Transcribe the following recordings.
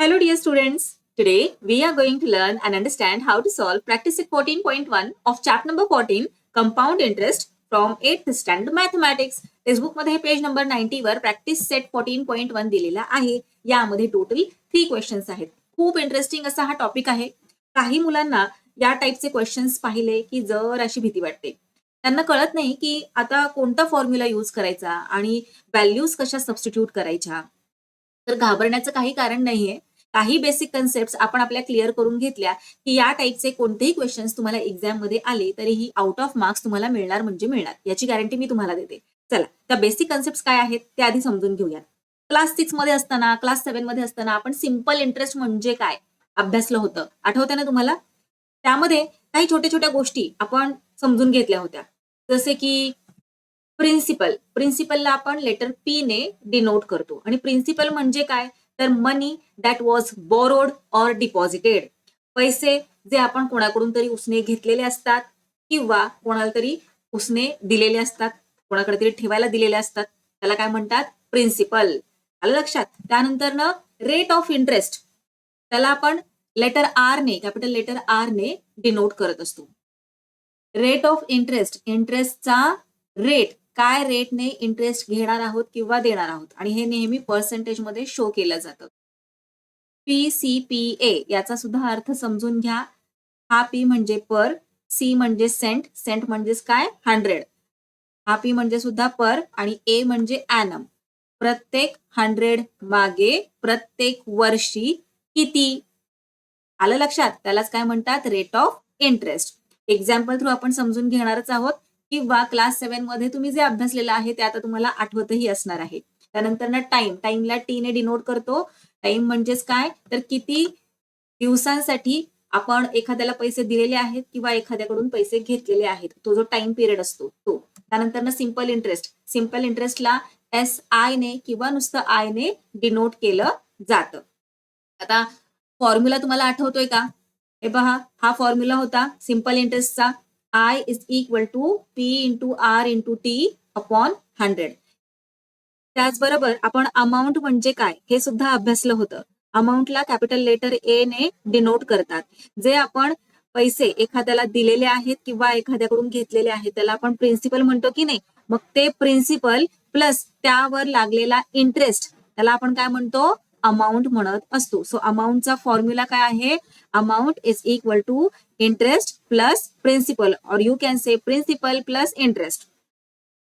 Hello dear students. Today we are going to learn and understand how to solve practice set 14.1 of chapter number 14 compound interest from 8th standard mathematics. Textbook मध्ये page number 90 वर practice set 14.1 दिलेला आहे. यामध्ये total 3 questions आहेत. खूप interesting असा हा topic आहे. काही मुलांना या टाइपचे क्वेश्चन्स पाहिले की जर अशी भीती वाटते. त्यांना कळत नाही की आता कोणता फॉर्म्युला यूज करायचा आणि व्हॅल्यूज कशा सबस्टिट्यूट करायच्या. तर घाबरण्याचं काही कारण नाहीये. काही बेसिक कन्सेप्ट आपण आपल्या क्लिअर करून घेतल्या की या टाइपचे कोणतेही क्वेश्चन्स तुम्हाला एक्झाम मध्ये आले तरीही आउट ऑफ मार्क्स तुम्हाला मिळणार म्हणजे मिळणार, याची गॅरंटी मी तुम्हाला देते. चला, त्या बेसिक कन्सेप्ट काय आहेत ते आधी समजून घेऊयात. क्लास 6 मध्ये असताना, क्लास 7 मध्ये असताना आपण सिंपल इंटरेस्ट म्हणजे काय अभ्यासलं होतं, आठवतं ना तुम्हाला? त्यामध्ये काही छोट्या छोट्या गोष्टी आपण समजून घेतल्या होत्या. जसे की प्रिन्सिपलला आपण लेटर पी ने डिनोट करतो. आणि प्रिन्सिपल म्हणजे काय, तर मनी दॅट वॉज बोरोड ऑर डिपॉझिटेड. पैसे जे आपण कोणाकडून तरी उसने घेतलेले असतात किंवा कोणाला तरी उसने दिलेले असतात, कोणाकडे तरी ठेवायला दिलेले असतात, त्याला काय म्हणतात, प्रिन्सिपल. आलं लक्षात? त्यानंतर ना रेट ऑफ इंटरेस्ट, त्याला आपण लेटर आर ने, कॅपिटल लेटर आर ने डिनोट करत असतो. रेट ऑफ इंटरेस्ट, इंटरेस्टचा रेट, काय रेटने इंटरेस्ट घेणार आहोत किंवा देणार आहोत, आणि हे नेहमी पर्सेंटेज मध्ये शो केलं जातं. पीसीपीए याचा सुद्धा अर्थ समजून घ्या. हा पी म्हणजे पर, सी म्हणजे सेंट, सेंट म्हणजेच काय, 100. हा पी म्हणजे सुद्धा पर आणि ए म्हणजे ॲनम. प्रत्येक 100 मागे प्रत्येक वर्षी किती, आलं लक्षात? त्यालाच काय म्हणतात, rate of interest. Example through आपण समजून घेणारच आहोत किंवा क्लास 7 मध्ये तुम्ही जे अभ्यासलेलं आहे ते आता तुम्हाला आठवतही असणार आहे. त्यानंतर ना टाइम, टाइमला टी ने डिनोट करतो. टाइम म्हणजेच काय, तर किती दिवसांसाठी आपण एखाद्याला पैसे दिलेले आहेत किंवा एखाद्याकडून पैसे घेतलेले आहेत, तो जो टाइम पिरियड असतो तो. त्यानंतर ना सिंपल इंटरेस्ट, सिंपल इंटरेस्टला एस आय ने किंवा नुसतं आय ने डिनोट केलं जातं. आता फॉर्म्युला तुम्हाला आठवतोय का? हे पहा, हा फॉर्म्युला होता सिंपल इंटरेस्टचा. I is equal to P into R into T upon 100. त्याचबरोबर आपण अमाऊंट म्हणजे काय हे सुद्धा अभ्यासलं होतं. अमाऊंटला कॅपिटल लेटर ए ने डिनोट करतात. जे आपण पैसे एखाद्याला दिलेले आहेत किंवा एखाद्याकडून घेतलेले आहेत त्याला आपण प्रिन्सिपल म्हणतो की नाही, मग ते प्रिन्सिपल प्लस त्यावर लागलेला इंटरेस्ट त्याला आपण काय म्हणतो, अमाऊंट म्हणत असतो. सो अमाऊंटचा फॉर्म्युला काय आहे, amount is equal to interest plus principal, और you can say principal plus interest.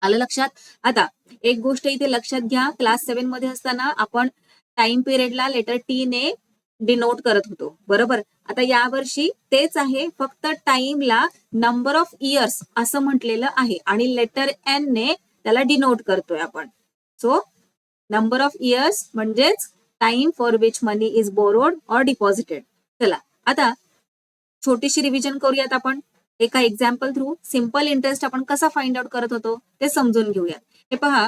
आलं लक्षात? आता एक गोष्ट इथे लक्षात घ्या, क्लास 7 मध्ये असताना आपण टाइम पिरियडला लेटर टी ने डिनोट करत होतो, बरोबर? आता यावर्षी तेच आहे, फक्त टाइमला नंबर ऑफ इयर्स असं म्हटलेलं आहे आणि लेटर एन ने त्याला डिनोट करतोय आपण. सो नंबर ऑफ इयर्स म्हणजेच time for which money is बोरोड ऑर डिपॉझिटेड. चला, आता छोटीशी रिव्हिजन करूयात आपण. एका एक्झाम्पल थ्रू सिंपल इंटरेस्ट आपण कसा फाइंड आउट करत होतो ते समजून घेऊयात. हे पहा,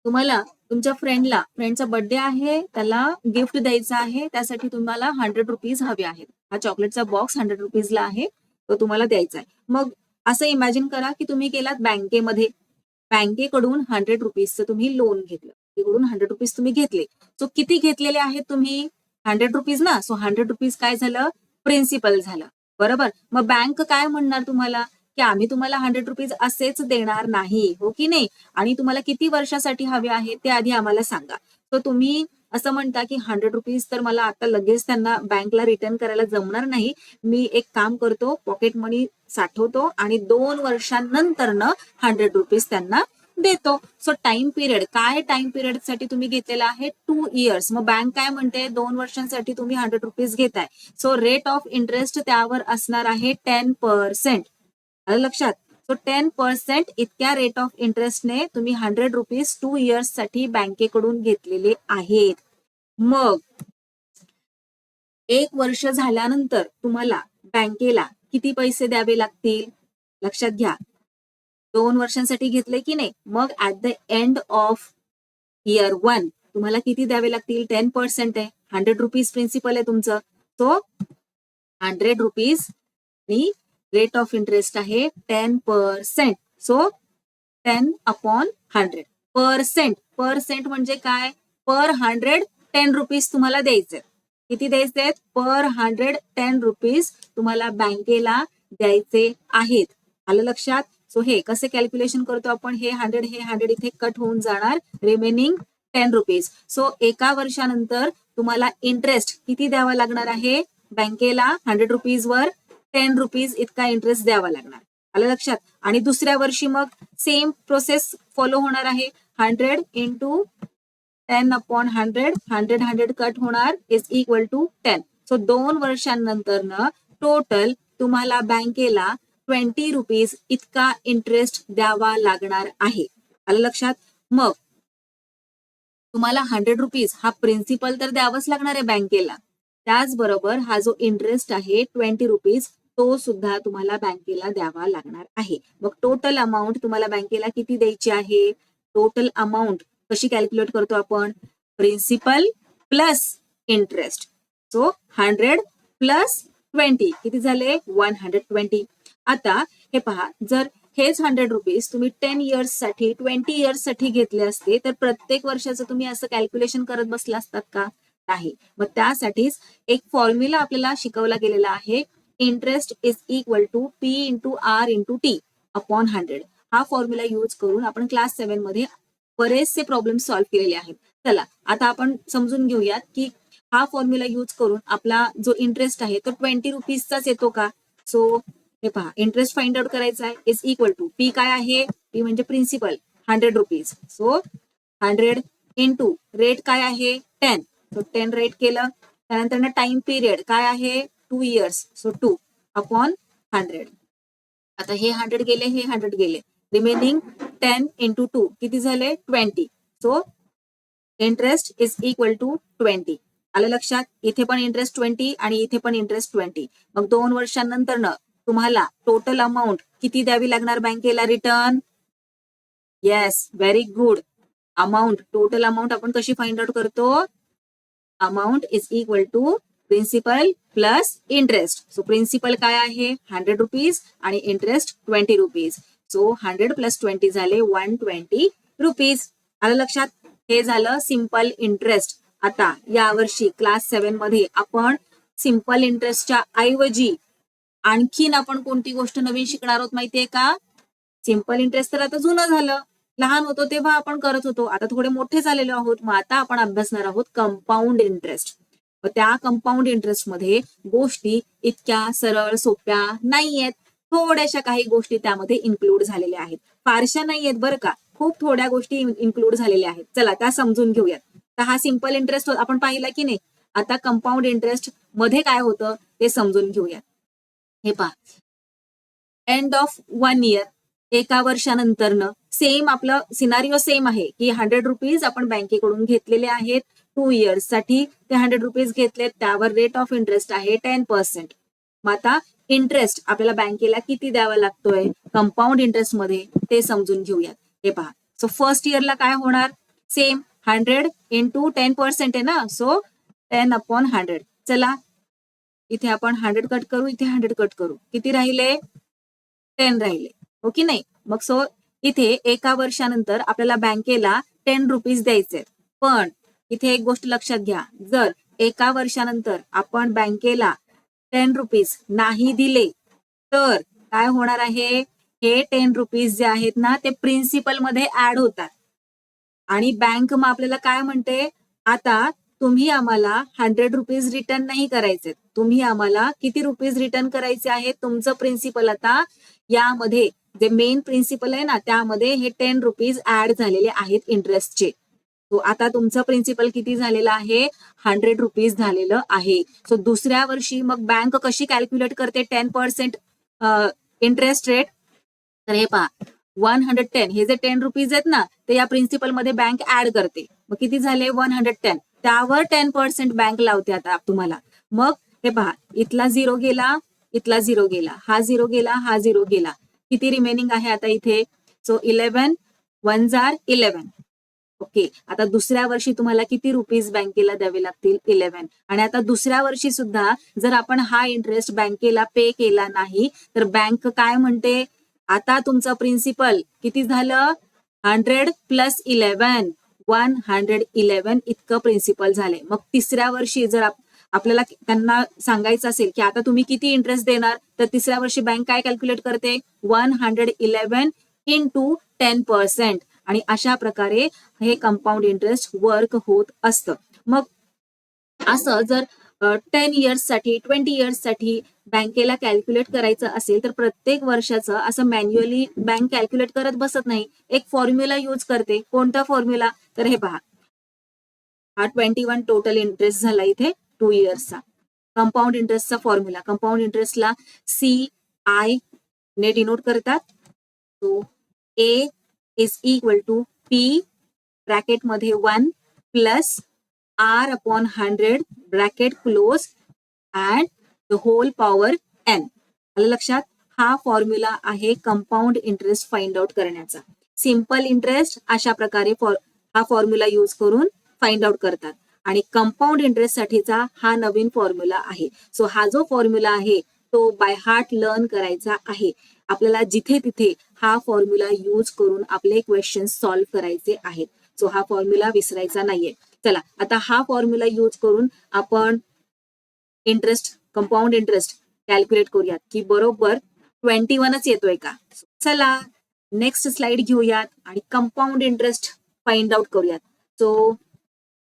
तुम्हाला तुमच्या फ्रेंडचा बर्थडे आहे, त्याला गिफ्ट द्यायचं आहे, त्यासाठी तुम्हाला 100 रुपीज हवे आहेत. हा चॉकलेटचा बॉक्स 100 रुपीजला आहे, तो तुम्हाला द्यायचा आहे. मग असं इमॅजिन करा की तुम्ही गेलात बँकेमध्ये, बँकेकडून 100 रुपीजचं तुम्ही लोन घेतलं, तिकडून 100 रुपीज तुम्ही घेतले. सो किती घेतलेले आहेत तुम्ही, 100 रुपीज ना. सो 100 रुपीज काय झालं, प्रिन्सिपल झालं, बरोबर? मग बँक काय म्हणणार तुम्हाला, की आम्ही तुम्हाला 100 रुपीज असेच देणार नाही, हो की नाही, आणि तुम्हाला किती वर्षासाठी हवे आहे ते आधी आम्हाला सांगा. तर तुम्ही असं म्हणता की 100 रुपीज तर मला आता लगेच त्यांना बँकला रिटर्न करायला जमणार नाही, मी एक काम करतो, पॉकेट मनी साठवतो आणि 2 वर्षांनंतर 100 रुपीज त्यांना देतो. सो टाइम पिरियड काय, टाइम पिरियड साठी तुम्ही घेतलेला आहे 2 इयर्स. मग बँक काय म्हणते, 2 वर्षांसाठी तुम्ही 100 रुपीज घेताय. सो रेट ऑफ इंटरेस्ट त्यावर असणार आहे 10%. आलं लक्षात? सो 10% इतक्या रेट ऑफ इंटरेस्टने तुम्ही 100 रुपीज 2 इयर्स साठी बँकेकडून घेतलेले आहेत. मग 1 वर्ष झाल्यानंतर तुम्हाला बँकेला किती पैसे द्यावे लागतील, लक्षात घ्या. 2 वर्षांसाठी घेतले की नाही, मग at the end of year 1 तुम्हाला किती द्यावे लागतील, 10% आहे, 100 रुपीज प्रिन्सिपल आहे तुमचं. सो 100 रुपीज आणि रेट ऑफ इंटरेस्ट आहे 10%. So 10 upon 100. पर्सेंट, पर्सेंट म्हणजे काय, पर 100 ₹10 तुम्हाला द्यायचे. किती द्यायचे? पर 110 रुपीज तुम्हाला बँकेला द्यायचे आहेत. आलं लक्षात? सो हे कसे कॅल्क्युलेशन करतो आपण? हे 100 इथे कट होऊन जाणार, रिमेनिंग ₹10. सो एका वर्षानंतर तुम्हाला इंटरेस्ट किती द्यावा लागणार आहे? बँकेला 100 रुपीजवर ₹10 इतका इंटरेस्ट द्यावा लागणार. आलं लक्षात? आणि दुसऱ्या वर्षी मग सेम प्रोसेस फॉलो होणार आहे. 100 इंटू 10 अपॉन 100, 100 कट होणार इज इक्वल टू 10. सो 2 वर्षांनंतर टोटल तुम्हाला बँकेला ₹20 इतका इंटरेस्ट द्यावा लागणार आहे. आलं लक्षात? मग तुम्हाला 100 रुपीज हा प्रिन्सिपल तर द्यावाच लागणार आहे बँकेला. त्याचबरोबर हा जो इंटरेस्ट आहे ₹20 तो सुद्धा तुम्हाला बँकेला द्यावा लागणार आहे. मग टोटल अमाऊंट तुम्हाला बँकेला किती द्यायची आहे? टोटल अमाऊंट कशी कॅल्क्युलेट करतो आपण? Principal plus interest. So 100 plus 20 किती झाले? 120. आता हे पहा, जर हेच 100 रुपीज तुम्ही 10 इयर्स साठी 20 इयर्स साठी घेतले असते तर प्रत्येक वर्षाचं तुम्ही असं कॅल्क्युलेशन करत बसला असतात का? नाही. मग त्यासाठीच एक फॉर्म्युला आपल्याला शिकवला गेलेला आहे. Interest is equal to P into R into T upon 100. हा फॉर्म्युला यूज करून आपण क्लास 7 मध्ये बरेचसे प्रॉब्लेम सॉल्व्ह केलेले आहेत. चला आता आपण समजून घेऊयात की हा फॉर्म्युला यूज करून आपला जो इंटरेस्ट आहे तो ₹20चाच येतो का? सो हे पहा, इंटरेस्ट फाइंड आउट करायचा आहे. इज इक्वल टू पी काय आहे? पी म्हणजे principal 100 rupees. So 100 into rate काय आहे? 10. सो 10 रेट केलं. त्यानंतर टाइम पिरियड काय आहे? 2 इयर्स. So 2 upon 100. आता हे 100 गेले, हे 100 गेले. रिमेनिंग 10 इंटू 2 किती झाले? 20. So interest is equal to 20. आलं लक्षात? इथे पण इंटरेस्ट 20 आणि इथे पण इंटरेस्ट 20. मग 2 वर्षांनंतर तुम्हाला टोटल अमाऊंट किती द्यावी लागणार बँकेला return? Yes, very good. Amount, total amount आपण कशी फाइंड आउट करतो? Amount is equal to principal plus interest. So principal काय आहे? 100 रुपीज आणि इंटरेस्ट 20 रुपीज. सो 100 प्लस 20 झाले 120 रुपीज. आलं लक्षात? हे झालं सिंपल इंटरेस्ट. आता यावर्षी क्लास 7 मध्ये आपण सिंपल इंटरेस्टच्या ऐवजी आणखीन आपण कोणती गोष्ट नवीन शिकणार आहोत माहितीये का? सिंपल इंटरेस्ट तर आता जुनं झालं. लहान होतो तेव्हा आपण करत होतो. आता थोडे मोठे झालेलो आहोत. मग आता आपण अभ्यासणार आहोत कंपाऊंड इंटरेस्ट. त्या कंपाऊंड इंटरेस्ट मध्ये गोष्टी इतक्या सरळ सोप्या नाहीयेत. थोड्याशा काही गोष्टी त्यामध्ये इन्क्लूड झालेल्या आहेत. फारशा नाहीयेत बरं का, खूप थोड्या गोष्टी इन्क्लूड झालेल्या आहेत. चला त्या समजून घेऊयात. तर हा सिंपल इंटरेस्ट आपण पाहिला की नाही. आता कंपाऊंड इंटरेस्ट मध्ये काय होतं ते समजून घेऊयात. हे पहा, एंड ऑफ 1 इयर, एका वर्षानंतरनं सेम आपलं सिनारिओ सेम आहे की 100 रुपीज आपण बँकेकडून घेतलेले आहेत. 2 इयर्स साठी ते 100 रुपीज घेतलेत. त्यावर रेट ऑफ इंटरेस्ट आहे 10%. मग आता इंटरेस्ट आपल्याला बँकेला किती द्यावा लागतोय कंपाऊंड इंटरेस्ट मध्ये ते समजून घेऊयात. हे पहा, सो फर्स्ट इयरला काय होणार? सेम 100 इंटू 10% आहे ना. So 10 upon 100. चला इथे आपण 100 कट करू, इथे 100 कट करू. किती राहिले? 10 राहिले. हो की नाही? मग सो इथे एका वर्षानंतर आपल्याला बँकेला 10 रुपीज द्यायचे. पण इथे एक गोष्ट लक्षात घ्या, जर एका वर्षानंतर आपण बँकेला 10 रुपीज नाही दिले तर काय होणार आहे? हे 10 रुपीज जे आहेत ना ते प्रिन्सिपल मध्ये ऍड होतात आणि बँक मग आपल्याला काय म्हणते? आता तुम्ही आम्हाला 100 रुपीज रिटर्न नाही करायचे, तुम्ही आम्हाला किती रुपीज रिटर्न करायचे आहेत? तुमचं प्रिन्सिपल आता यामध्ये जे मेन प्रिन्सिपल आहे ना त्यामध्ये हे 10 रुपीज ऍड झालेले आहेत इंटरेस्टचे. सो आता तुमचं प्रिन्सिपल किती झालेलं आहे? 100 रुपीज झालेलं आहे. सो दुसऱ्या वर्षी मग बँक कशी कॅल्क्युलेट करते 10% इंटरेस्ट रेट? तर हे पहा, 110 हे जे 10 रुपीज आहेत ना ते या प्रिन्सिपल मध्ये बँक ऍड करते. मग किती झाले? 110. त्यावर 10% बँक लावते आता तुम्हाला. मग हे पहा, इथला 0 गेला, इथला 0 गेला, हा 0 गेला, हा 0 गेला. किती रिमेनिंग आहे आता इथे? सो 11 1 जार 11. ओके, आता दुसऱ्या वर्षी तुम्हाला किती रुपीज बँकेला द्यावे लागतील? 11. आणि आता दुसऱ्या वर्षी सुद्धा जर आपण हा इंटरेस्ट बँकेला पे केला नाही तर बँक काय म्हणते? आता तुमचं प्रिन्सिपल किती झालं? 100 प्लस 11 111 इतकं प्रिन्सिपल झाले. मग तिसऱ्या वर्षी जर आपल्याला त्यांना सांगायचं असेल की आता तुम्ही किती इंटरेस्ट देणार, तर तिसऱ्या वर्षी बँक काय कॅल्क्युलेट करते, 111 इंटू 10%. आणि अशा प्रकारे हे कंपाऊंड इंटरेस्ट वर्क होत असतं. मग असं जर 10 इयर्ससाठी 20 इयर्ससाठी बँकेला कॅल्क्युलेट करायचं असेल तर प्रत्येक वर्षाचं असं मॅन्युअली बँक कॅल्क्युलेट करत बसत नाही, एक फॉर्म्युला यूज करते. कोणता फॉर्म्युला, तर हे पहा, हा 21 टोटल इंटरेस्ट झाला इथे 2 इयर्सचा. कंपाऊंड इंटरेस्टचा फॉर्म्युला, कंपाऊंड इंटरेस्टला CI ने डिनोट करतात. तो A is equal to P ब्रॅकेटमध्ये 1 plus R upon 100 bracket close and the whole power N. आलं लक्षात? हा फॉर्म्युला आहे कंपाऊंड इंटरेस्ट फाइंड आउट करण्याचा. सिंपल इंटरेस्ट अशा प्रकारे हा फॉर्म्युला यूज करून फाइंड आउट करतात आणि कंपाऊंड इंटरेस्ट साठीचा हा नवीन फॉर्म्युला आहे. सो हा जो फॉर्म्युला आहे तो बाय हार्ट लर्न करायचा आहे. आपल्याला जिथे तिथे हा फॉर्म्युला यूज करून आपले क्वेश्चन सॉल्व्ह करायचे आहेत. सो हा फॉर्म्युला विसरायचा नाहीये. चला आता हा फॉर्म्युला यूज करून आपण इंटरेस्ट, कंपाऊंड इंटरेस्ट कॅल्क्युलेट करूयात की बरोबर 21च येतोय का. चला नेक्स्ट स्लाइड घेऊयात आणि कंपाऊंड इंटरेस्ट फाइंड आउट करूयात. सो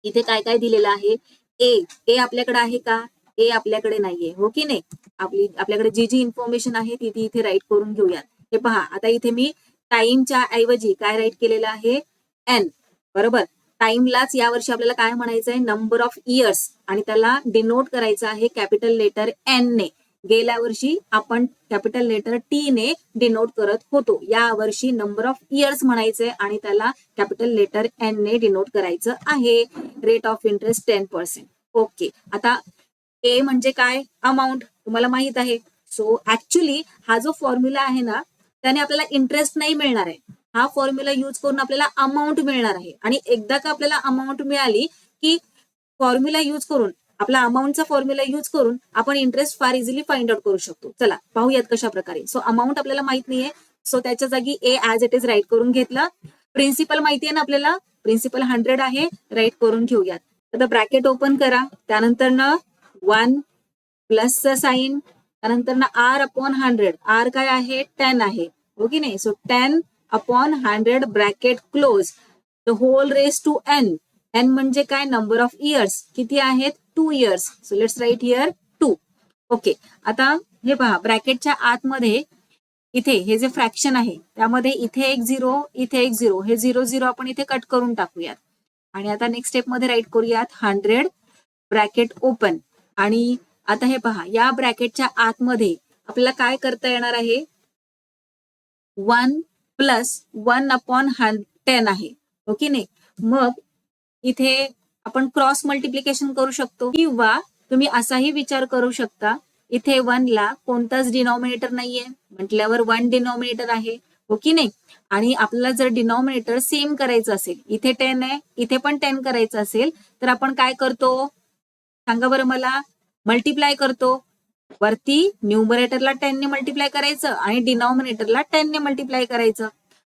इथे काय काय दिलेलं आहे, ए आपल्याकडे आहे का, ए आपल्याकडे नाहीये, हो की नाही. आपल्याकडे जी जी इन्फॉर्मेशन आहे ती इथे राईट करून घेऊयात. हे पहा, आता इथे मी टाइमच्या ऐवजी काय राईट केलेलं आहे, एन. बरोबर, टाइमलाच यावर्षी आपल्याला काय म्हणायचं आहे, नंबर ऑफ इयर्स, आणि त्याला डिनोट करायचं आहे कॅपिटल लेटर एन ने. गेल्या वर्षी आपण कॅपिटल लेटर टी ने डिनोट करत होतो. या वर्षी नंबर ऑफ इयर्स म्हणायचंय आणि त्याला कॅपिटल लेटर एन ने डिनोट करायचं आहे. Rate of interest 10%. ओके, आता ए म्हणजे काय, अमाऊंट तुम्हाला माहित आहे. सो ऍक्च्युली हा जो फॉर्म्युला आहे ना त्याने आपल्याला इंटरेस्ट नाही मिळणार आहे. हा फॉर्म्युला यूज करून आपल्याला अमाऊंट मिळणार आहे. आणि एकदा का आपल्याला अमाऊंट मिळाली की फॉर्म्युला यूज करून, आपला अमाऊंटचा फॉर्म्युला यूज करून आपण इंटरेस्ट फार इझिली फाइंड आउट करू शकतो. चला पाहूयात कशा प्रकारे. सो अमाऊंट आपल्याला माहित नाहीये, सो त्याच्या जागी ए ऍज इट इज राईट करून घेतलं. प्रिन्सिपल माहिती आहे ना आपल्याला, प्रिन्सिपल 100 आहे, राईट करून घेऊयात. आता ब्रॅकेट ओपन करा, त्यानंतर ना 1 प्लसचं साईन, त्यानंतर ना R अपॉन 100, R काय आहे, 10 आहे, हो की नाही. So 10 upon 100 bracket close, the whole raise to N. N म्हणजे काय, नंबर ऑफ इयर्स, किती आहेत, 2 years. So let's write here 2. Okay, आता हे पहा, ब्रॅकेटच्या आतमध्ये इथे हे जे फ्रॅक्शन आहे त्यामध्ये इथे एक 0, इथे एक 0, हे 0 0 आपण इथे कट करून टाकूयात. आणि आता नेक्स्ट स्टेप मध्ये राईट करूयात 100 ब्रॅकेट ओपन. आणि आता हे पहा, या ब्रॅकेटच्या आतमध्ये आपल्याला काय करता येणार आहे, 1 प्लस 1 अपॉन 10 आहे, ओके नाही. मग इथे आपण क्रॉस मल्टिप्लिकेशन करू शकतो, किंवा तुम्ही असाही विचार करू शकता, इथे 1 ला कोणताच डिनॉमिनेटर नाहीये म्हटल्यावर 1 डिनॉमिनेटर आहे, हो की नाही. आणि आपल्याला जर डिनॉमिनेटर सेम करायचं असेल, इथे 10 आहे, इथे पण 10 करायचं असेल, तर आपण काय करतो सांगा बरं मला, मल्टिप्लाय करतो. वरती न्यूमरेटरला 10 ने मल्टिप्लाय करायचं आणि डिनॉमिनेटरला 10 ने मल्टिप्लाय करायचं.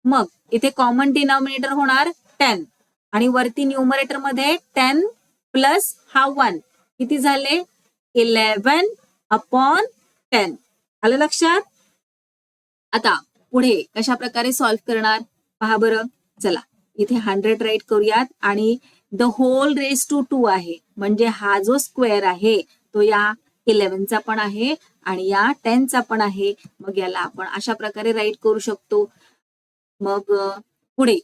मग इथे कॉमन डिनॉमिनेटर होणार 10 आणि वरती न्यूमरेटर मध्ये 10 प्लस हा 1, किती झाले, 11 अपॉन 10. आलं लक्षात. आता पुढे कशा प्रकारे सॉल्व्ह करणार पहा बरं. चला इथे 100 राईट करूयात आणि द होल रेस टू 2 आहे, म्हणजे हा जो स्क्वेअर आहे तो या 11चा पण आहे आणि या 10चा पण आहे. मग याला आपण अशा प्रकारे राईट करू शकतो. मग पुढे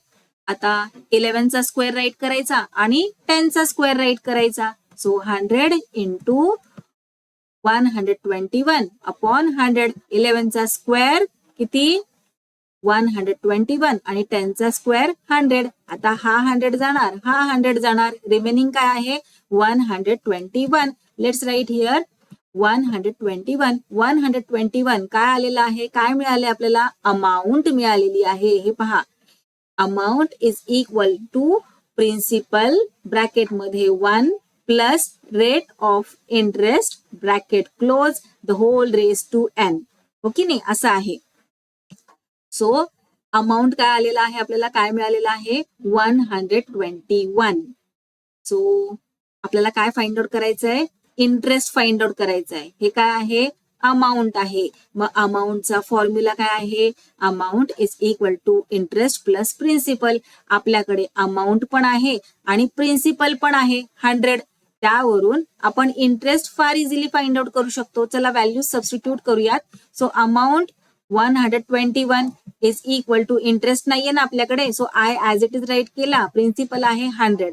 आता 11चा स्क्वेअर राईट करायचा आणि 10चा स्क्वेअर राईट करायचा. So 100 into 121 upon 100. 11चा स्क्वेअर किती, 121 आणि 10चा स्क्वेअर 100. आता हा 100 जाणार, हा 100 जाणार, रिमेनिंग काय आहे 121. Let's write here 121. 121 काय आलेलं आहे, काय मिळाले आपल्याला, अमाऊंट मिळालेली आहे. हे पहा, amount is equal to principal ब्रॅकेटमध्ये 1 plus rate of interest bracket close the whole raise to N, हो की नाही, असं आहे. सो अमाऊंट काय आलेला आहे आपल्याला, काय मिळालेलं आहे 121. सो आपल्याला काय फाइंड आउट करायचं आहे, इंटरेस्ट फाइंड आउट करायचं आहे. हे काय आहे, अमाऊंट आहे. मग अमाऊंटचा फॉर्म्युला काय आहे, amount is equal to interest plus principal. आपल्याकडे अमाऊंट पण आहे आणि प्रिन्सिपल पण आहे 100. त्यावरून आपण इंटरेस्ट फार इझिली फाइंड आउट करू शकतो. चला व्हॅल्यू सबस्टिट्यूट करूयात. So amount 121 is equal to interest नाहीये ना आपल्याकडे, so I as it is write केला, प्रिन्सिपल आहे 100.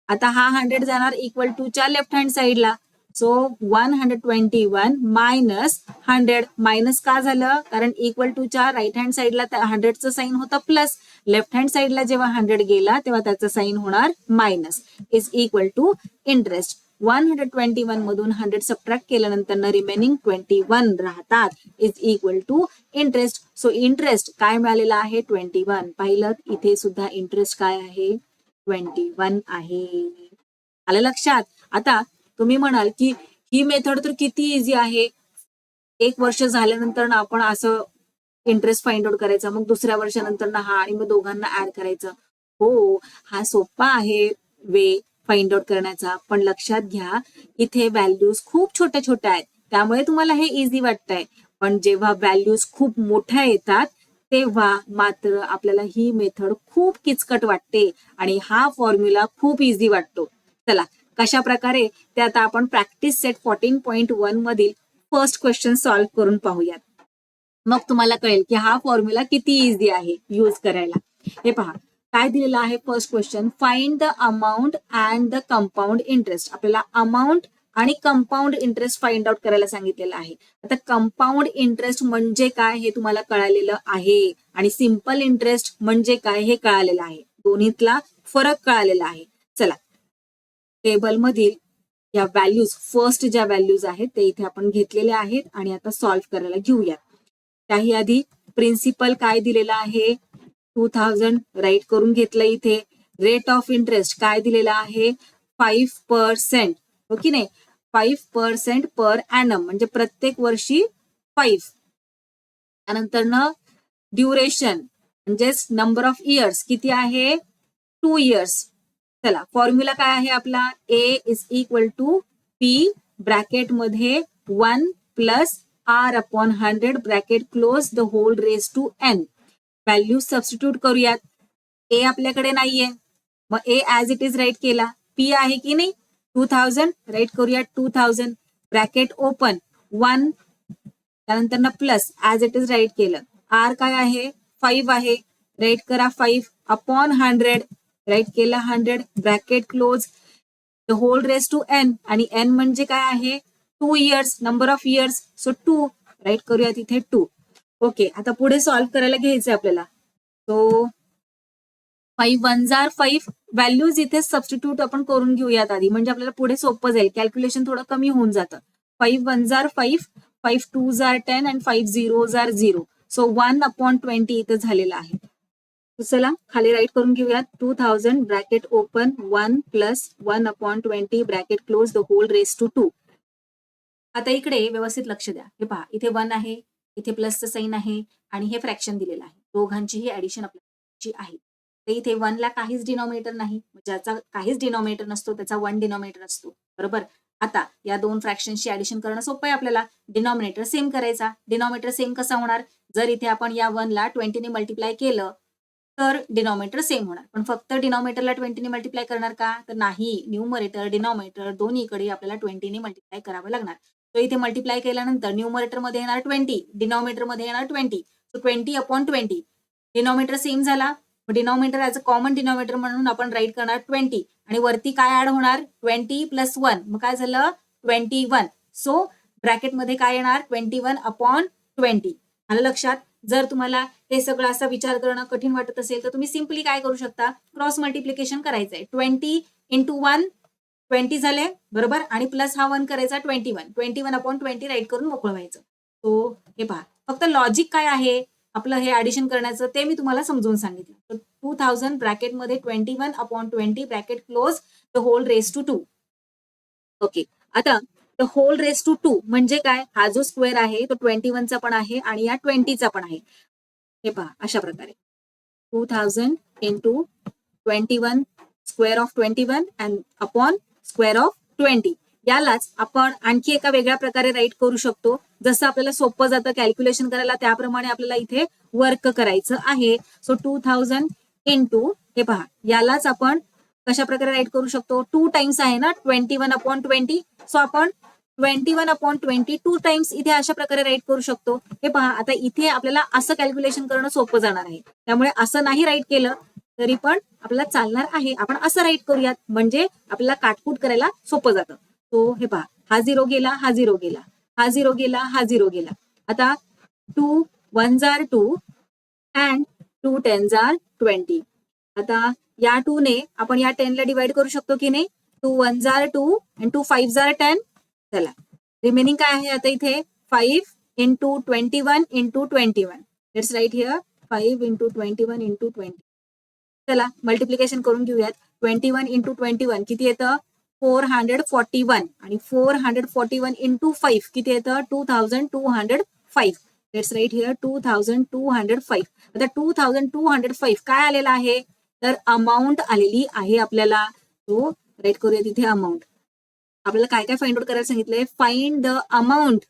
आता हा 100 जाणार इक्वल टू च्या लेफ्ट हँड साईडला. So 121 minus 100. मायनस का झालं, कारण इक्वल टू च्या राईट हँड साईडला 100चं साईन होतं प्लस, लेफ्ट हँड साईडला जेव्हा 100 गेला तेव्हा त्याचं साईन होणार minus. Is equal to interest. 121 मधून 100 सबट्रॅक्ट केल्यानंतर रिमेनिंग 21 राहतात. Is equal to interest. So interest काय मिळालेला आहे 21. पाहिलं इथे सुद्धा इंटरेस्ट काय आहे 21 आहे. आलं लक्षात. आता तुम्ही म्हणाल की ही मेथड तर किती इझी आहे, 1 वर्ष झाल्यानंतर ना आपण असं इंटरेस्ट फाइंड आउट करायचा, मग दुसऱ्या वर्षानंतर ना हा, आणि मग दोघांना ऍड करायचं. हो, हा सोपा आहे वे फाइंड आउट करण्याचा, पण लक्षात घ्या इथे व्हॅल्यूज खूप छोट्या छोट्या आहेत, त्यामुळे तुम्हाला हे इझी वाटतंय. पण जेव्हा व्हॅल्यूज खूप मोठ्या येतात तेव्हा मात्र आपल्याला ही मेथड खूप किचकट वाटते आणि हा फॉर्म्युला खूप इझी वाटतो. चला कशा प्रकारे ते आता आपण प्रॅक्टिस सेट 14.1 मधील फर्स्ट क्वेश्चन सॉल्व्ह करून पाहूयात. मग तुम्हाला कळेल की हा फॉर्म्युला किती इझी आहे यूज करायला. हे पहा काय दिलेलं आहे first question, find the amount and the compound interest. आपल्याला अमाऊंट आणि कंपाऊंड इंटरेस्ट फाइंड आउट करायला सांगितलेलं आहे. आता कंपाऊंड इंटरेस्ट म्हणजे काय हे तुम्हाला कळालेलं आहे आणि सिंपल इंटरेस्ट म्हणजे काय हे कळालेलं आहे. दोन्हीतला फरक कळालेला आहे. चला टेबल मधील या व्हॅल्यूज, फर्स्ट ज्या व्हॅल्यूज आहेत ते इथे आपण घेतलेल्या आहेत आणि आता सॉल्व्ह करायला घेऊयात. त्याही आधी प्रिन्सिपल काय दिलेला आहे 2000 राईट करून घेतलं इथे. रेट ऑफ इंटरेस्ट काय दिलेला आहे 5%. हो की नाही, 5% पर ॲनम म्हणजे प्रत्येक वर्षी 5. त्यानंतर ड्युरेशन म्हणजेच नंबर ऑफ इयर्स किती आहे 2 इयर्स. चला फॉर्म्युला काय आहे आपला, A is equal to P bracket मध्ये 1 plus R upon 100 bracket close the whole raise to n. Value substitute करूयात. ए आपल्याकडे नाहीये, मग A as it is write केला. पी आहे की नाही 2000 राईट करूयात 2000 ब्रॅकेट ओपन 1 त्यानंतर plus as it is write केलं. आर काय आहे 5 आहे, राईट करा 5 अपॉन 100 राईट केला 100 bracket close the whole raise to N, आणि एन म्हणजे काय आहे 2 years, number of years, so 2 write करूया तिथे 2. ओके, आता पुढे सॉल्व्ह करायला घ्यायचंय आपल्याला. सो 5 1 जार 5 व्हॅल्यूज इथे सबस्टिट्यूट आपण करून घेऊयात आधी, म्हणजे आपल्याला पुढे सोपं जाईल, कॅल्क्युलेशन थोडं कमी होऊन जातं. 5 1 जार 5, 5 2 जार 10 आणि 5 0 जार 0. सो 1/20 इथं झालेलं आहे. चला खाली राईट करून घेऊयात 2000 bracket open 1 plus 1/20 bracket close the whole raise to 2. आता इकडे व्यवस्थित लक्ष द्या. हे पहा इथे 1 आहे, इथे प्लसचं साईन आहे आणि हे फ्रॅक्शन दिलेलं आहे. दोघांचीही ऍडिशन आपल्याची आहे. तर इथे 1 ला काहीच डिनॉमिनेटर नाही, ज्याचा काहीच डिनॉमिनेटर नसतो त्याचा 1 डिनॉमिनेटर असतो. बरोबर. आता या दोन फ्रॅक्शनची ऍडिशन करणं सोपं आहे आपल्याला. डिनॉमिनेटर सेम करायचा. डिनॉमिनेटर सेम कसा होणार, जर इथे आपण या 1 ला 20 ने मल्टिप्लाय केलं तर डिनॉमिनेटर सेम होणार, पण फक्त डिनॉमिनेटरला 20 ने मल्टिप्लाय करणार का, तर नाही, न्यूमरेटर डिनॉमिनेटर दोन्हीकडे आपल्याला 20 ने मल्टिप्लाय करावं लागणार. तर इथे मल्टिप्लाय केल्यानंतर न्यूमरेटर मध्ये येणार 20, डिनॉमिनेटर मध्ये येणार 20. सो 20/20 डिनॉमिनेटर सेम झाला, denominator as a common denominator म्हणून आपण राईट करणार 20 आणि वरती काय ऍड होणार 20 प्लस 1, मग काय झालं 21. सो ब्रॅकेटमध्ये काय येणार 21/20. आलं लक्षात. जर तुम्हाला हे सगळं असा विचार करणं कठीण वाटत असेल तर तुम्ही सिम्पली काय करू शकता, क्रॉस मल्टिप्लिकेशन करायचंय. 20 इंटू 1 20 झाले बरोबर, आणि प्लस हा 1 करायचा 21/20 राईट करून मोकळं व्हायचं. सो हे पहा फक्त लॉजिक काय आहे आपलं हे ऍडिशन करण्याचं ते मी तुम्हाला समजून सांगितलं. तर 2000 ब्रॅकेटमध्ये 21/20 bracket close the whole raise to 2. Okay, आता द होल रेस टू 2 म्हणजे काय, हा जो स्क्वेअर आहे तो 21 चा पण आहे आणि या 20 चा पण आहे. हे पहा अशा प्रकारे 2000 into 21 square of 21 and upon square of 20. यालाच आपण आणखी एका वेगळ्या प्रकारे राईट करू शकतो. जसं आपल्याला सोपं जातं कॅल्क्युलेशन करायला त्याप्रमाणे आपल्याला इथे वर्क करायचं आहे. सो 2000 इंटू हे पहा यालाच आपण कशा प्रकारे राईट करू शकतो. 2 टाइम्स आहे ना 21 अपॉन 20. सो आपण 21 अपॉन 20 2 टाइम्स इथे अशा प्रकारे राईट करू शकतो. हे पहा आता इथे आपल्याला असं कॅल्क्युलेशन करणं सोपं जाणार आहे. त्यामुळे असं नाही राईट केलं तरी पण आपल्याला चालणार आहे. आपण असं राईट करूयात म्हणजे आपल्याला काटकूट करायला सोपं जातं. सो हे पहा हा 0 गेला, हा 0 गेला, हा 0 गेला, हा 0 गेला. आता 2 1s are 2 and 2 10s are 20. आता या 2 ने आपण या 10 ला डिवाइड करू शकतो की नाही. 2 1s are 2 and 2 5s are 10. चला रिमेनिंग काय आहे आता इथे 5 into 21 into 21. Let's write here 5 into 21 into 20. चला मल्टिप्लिकेशन करून घेऊयात. 21 इंटू 21 किती येतं 441 आणि 441 इंटू 5 किती येतं 2205. Let's write here 2205. आता 2205 काय आलेला आहे तर अमाऊंट आलेली आहे आपल्याला. तो राईट करूया तिथे अमाऊंट. आपल्याला काय काय फाइंड आउट करायला सांगितलंय. Find the amount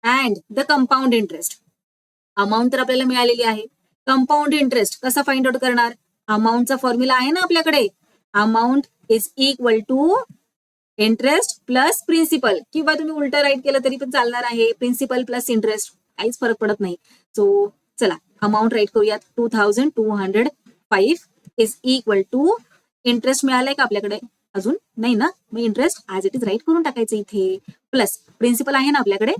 and the compound interest. Amount तर आपल्याला मिळालेली आहे. कंपाऊंड इंटरेस्ट कसा फाइंड आउट करणार. अमाऊंटचा फॉर्म्युला आहे ना आपल्याकडे. Amount is equal to interest plus principal किंवा तुम्ही उलट राईट केलं तरी पण चालणार आहे. प्रिन्सिपल प्लस इंटरेस्ट काहीच फरक पडत नाही. सो चला अमाऊंट राईट करूयात. 2205 इज इक्वल टू इंटरेस्ट मिळालाय का आपल्याकडे अजून नाही ना. मग interest as it is write करून टाकायचं इथे. प्लस प्रिन्सिपल आहे ना आपल्याकडे.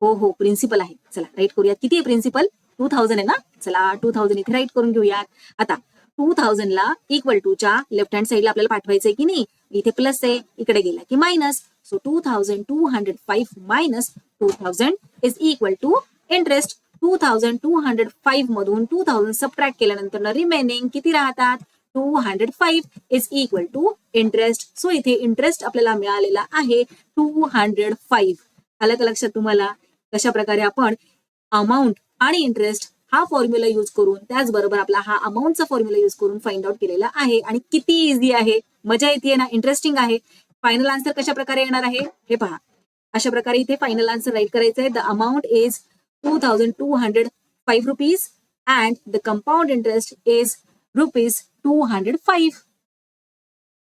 हो हो प्रिन्सिपल आहे. चला राईट करूयात. किती आहे प्रिन्सिपल 2000 आहे ना. चला 2000 इथे राईट करून घेऊयात. आता 2000 ला इक्वल टू च्या लेफ्ट हँड साईडला आपल्याला पाठवायचंय की नाही. इथे प्लस आहे इकडे गेला की minus. So 2205 minus 2000 is equal to interest. 2205 मधून 2000 सबट्रॅक्ट केल्यानंतर रिमेनिंग किती राहतात 205 is equal to interest. So इथे इंटरेस्ट आपल्याला मिळालेला आहे 205. आलं का लक्षात तुम्हाला कशा प्रकारे आपण अमाऊंट आणि इंटरेस्ट हा फॉर्म्युला यूज करून त्याचबरोबर आपला हा अमाऊंटचा फॉर्म्युला यूज करून फाइंड आउट केलेला आहे. आणि किती इझी आहे. मजा येते ना. इंटरेस्टिंग आहे. फायनल आन्सर कशा प्रकारे येणार आहे हे पहा. अशा प्रकारे इथे फायनल आन्सर राईट करायचं आहे. The amount is 2205 rupees and the compound interest is ₹205.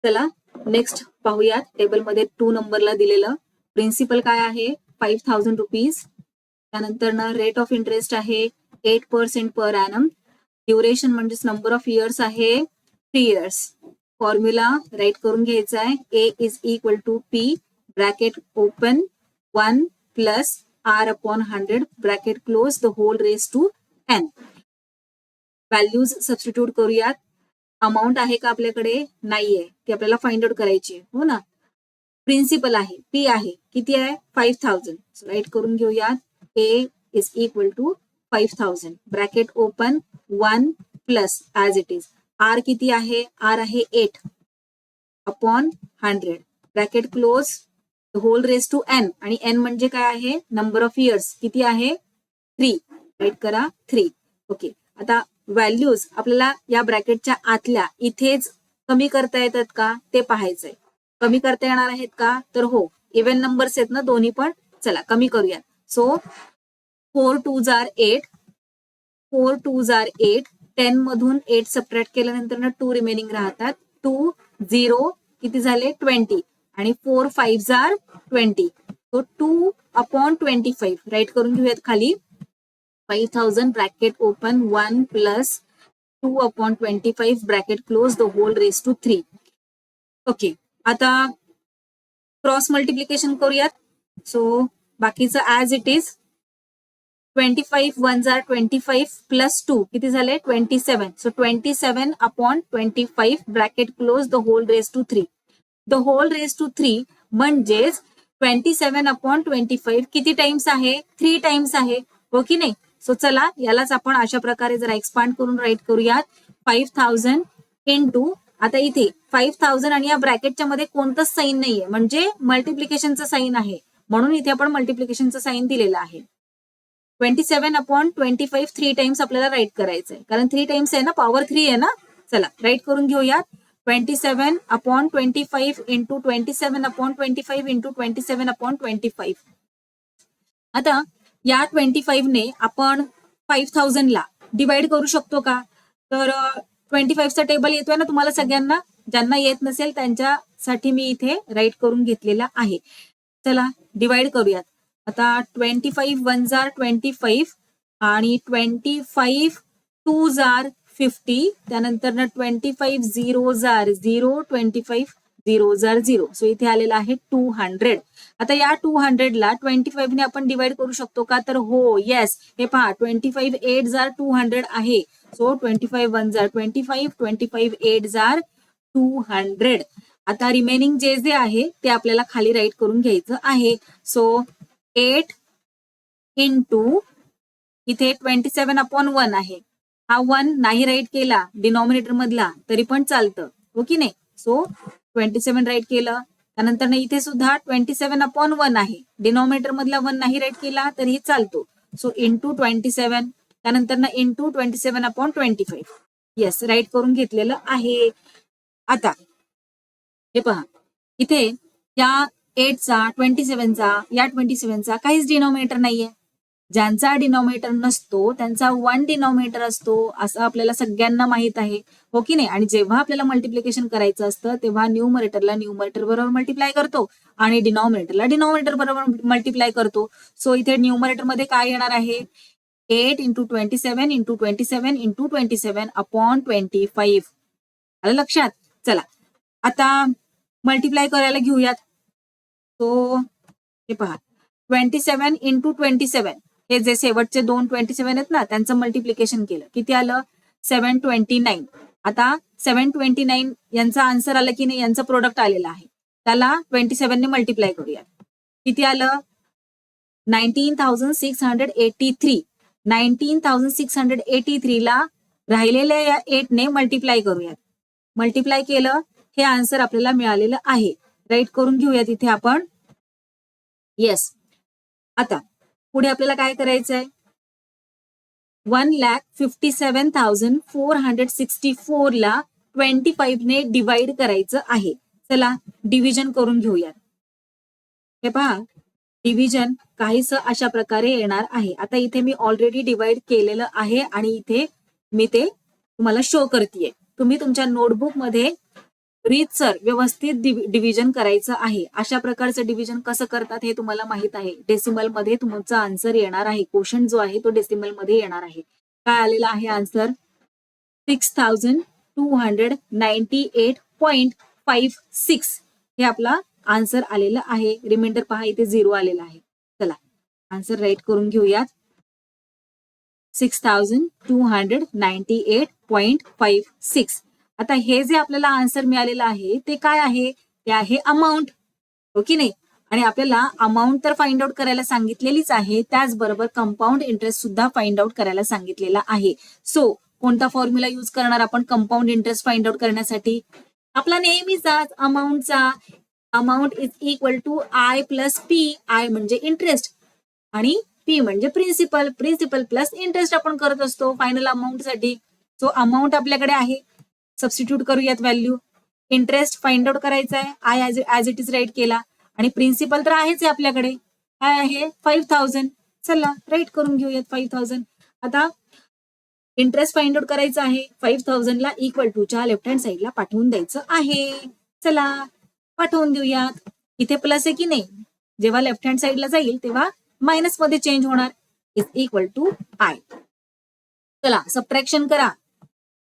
चला नेक्स्ट पाहूयात. टेबलमध्ये 2 नंबरला दिलेलं प्रिन्सिपल काय आहे 5000 रुपीज. त्यानंतर ना रेट ऑफ इंटरेस्ट आहे 8% पर ॲनम. ड्युरेशन म्हणजे नंबर ऑफ इयर्स आहे 3 इयर्स. फॉर्म्युला राईट करून घ्यायचा आहे. A is equal to P bracket open 1 plus R upon 100 bracket close the whole raise to n. Values substitute करूयात. Amount आहे का आपल्याकडे नाहीये ती आपल्याला फाइंड आउट करायची आहे हो ना. प्रिन्सिपल आहे पी आहे किती आहे 5000. राईट करून घेऊयात. A is equal to 5000 bracket open 1 plus as it is R किती आहे आर आहे 8 upon 100 bracket close the whole raise to N. आणि एन म्हणजे काय आहे नंबर ऑफ इयर्स किती आहे 3. राईट करा 3. ओके. आता व्हॅल्यूज आपल्याला या ब्रॅकेटच्या आतल्या इथेच कमी करता येतात का ते पाहायचंय. कमी करता येणार आहेत का तर हो. इव्हन नंबर्स आहेत ना दोन्ही पण. चला कमी करूयात. So 4 2s are 8. 4 2s are 8. 10 मधून 8 सबट्रॅक्ट केल्यानंतर ना 2 रिमेनिंग राहतात. 2 0 किती झाले 20 आणि 4 5s are 20. So 2 upon 25 write करून घेऊयात खाली. 5000 bracket open 1 plus 2 upon 25 bracket close the whole raise to 3. Okay. आता क्रॉस मल्टिप्लिकेशन करूयात. सो बाकीचं as it is 25 1s are 25 plus 2 किती झाले 27. So 27 upon 25 bracket close the whole raise to 3. The whole raise to 3 म्हणजेच 27 upon 25 किती times आहे 3 times आहे हो की नाही. सो चला यालाच आपण अशा प्रकारे जरा एक्सपांड करून राईट करूयात. 5000 इंटू आता इथे 5000 आणि या ब्रॅकेटच्या मध्ये कोणतंच साईन नाहीये म्हणजे मल्टिप्लिकेशनचं साईन आहे म्हणून इथे आपण मल्टिप्लिकेशनचं साईन दिलेलं आहे. 27/25 3 टाइम्स आपल्याला राईट करायचंय, कारण 3 टाइम्स आहे ना, पॉवर 3 आहे ना. चला राईट करून घेऊयात. 27/25 इंटू 27/25 इंटू 27/25. आता या 25 ने आपण 5000 ला डिवाइड करू शकतो का? तर 25 चा टेबल येतोय ना तुम्हाला सगळ्यांना, ज्यांना येत नसेल त्यांच्यासाठी मी इथे राईट करून घेतलेला आहे. चला डिवाइड करूयात. आता 25 1 जार 25 आणि 25 2 जार 50, त्यानंतर 25 0 जार 0, 25 0 जार 0. सो इथे आलेला आहे 200. आता या 200 ला 25 ने आपण डिवाइड करू शकतो का? तर हो, येस. हे पहा 25 8 जार 200 आहे. सो 25 1 जार 25, 25 8 जार 200. आता रिमेनिंग जे आहे ते आपल्याला खाली राईट करून घ्यायचं आहे. सो 8 इंटू इथे 27/1 आहे. हा 1 नाही राईट केला डिनॉमिनेटर मधला तरी पण चालतं, हो की नाही. सो 27 राईट केलं. त्यानंतर इथे सुद्धा 27/1 आहे. डिनॉमिनेटर मधला 1 नाही राईट केला तरीही चालतो. सो इंटू 27, त्यानंतर इंटू 27/25. येस, राईट करून घेतलेलं आहे. आता हे पहा, इथे या 8चा 27चा या 27चा काहीच डिनॉमिनेटर नाहीये. ज्यांचा डिनॉमिनेटर नसतो त्यांचा 1 डिनॉमिनेटर असतो, असं आपल्याला सगळ्यांना माहित आहे, हो की नाही. आणि जेव्हा आपल्याला मल्टिप्लिकेशन करायचं असतं तेव्हा न्यूमरेटरला न्यूमरेटर बरोबर मल्टिप्लाय करतो आणि डिनॉमिनेटरला डिनॉमिनेटर बरोबर मल्टिप्लाय करतो. सो इथे न्यूमरेटर मध्ये काय येणार आहे? 8 इंटू 27 इंटू 27 इंटू 27 अपॉन 25. आलं लक्षात? चला आता मल्टिप्लाय करायला घेऊयात. सो हे पहा 27 इंटू 27, हे जे शेवटचे 2 27 आहेत ना त्यांचं मल्टिप्लिकेशन केलं, किती आलं? 729. आता 729 यांचा आन्सर आला की नाही, यांचं प्रोडक्ट आलेलं आहे, त्याला 27 ने मल्टिप्लाय करूयात. किती आलं? 19,683. 19,683 ला राहिलेल्या या 8 ने मल्टिप्लाय करूयात. मल्टिप्लाय केलं, हे आन्सर आपल्याला मिळालेलं आहे. राईट करून घेऊयात इथे आपण. येस. आता पुढे आपल्याला काय करायचंय? 1,57,464 ला 25 ने डिवाइड करायचं आहे. चला डिव्हिजन करून घेऊयात. हे पहा, डिव्हिजन काहीसं अशा प्रकारे येणार आहे. आता इथे मी ऑलरेडी डिवाइड केलेलं आहे आणि इथे मी ते तुम्हाला शो करतेय. तुम्ही तुमच्या नोटबुक मध्ये रीतसर व्यवस्थित डिव्हिजन करायचं आहे. अशा प्रकारचं डिव्हिजन कसं करतात हे तुम्हाला माहित आहे. डेसिमल मध्ये तुमचा आन्सर येणार आहे. क्वेश्चन जो आहे तो डेसिमल मध्ये येणार आहे. काय आलेला आहे आन्सर? 6,298.56 हे आपला आन्सर आलेला आहे. रिमाइंडर पहा, इथे 0 आलेला आहे. चला आन्सर राईट करून घेऊयात. 6,298.56. आता हे जे आपल्याला आन्सर मिळालेलं आहे ते काय आहे? ते आहे अमाऊंट, हो की नाही. आणि आपल्याला अमाऊंट तर फाइंड आउट करायला सांगितलेलीच आहे, त्याचबरोबर कंपाऊंड इंटरेस्ट सुद्धा फाइंड आउट करायला सांगितलेला आहे. सो कोणता फॉर्म्युला यूज करणार आपण कंपाऊंड इंटरेस्ट फाइंड आउट करण्यासाठी? आपला नेहमीचाच अमाऊंटचा. Amount is equal to I plus P. I म्हणजे इंटरेस्ट आणि पी म्हणजे प्रिन्सिपल. प्रिन्सिपल प्लस इंटरेस्ट आपण करत असतो फायनल अमाऊंट साठी. सो अमाऊंट आपल्याकडे आहे, सबस्टिट्यूट करूयात व्हॅल्यू. इंटरेस्ट फाइंड आउट करायचा आहे, I as it is write केला, आणि प्रिन्सिपल तर आहेच आहे आपल्याकडे. काय आहे? 5,000. चला राईट करून घेऊयात 5,000. आता इंटरेस्ट फाइंड आउट करायचं आहे. 5,000 ला इक्वल टू च्या लेफ्ट हँड साईडला पाठवून द्यायचं आहे. चला पाठवून देऊयात. इथे प्लस आहे की नाही, जेव्हा लेफ्ट हँड साईडला जाईल तेव्हा मायनस मध्ये चेंज होणार. Is equal to I. चला सबट्रॅक्शन करा.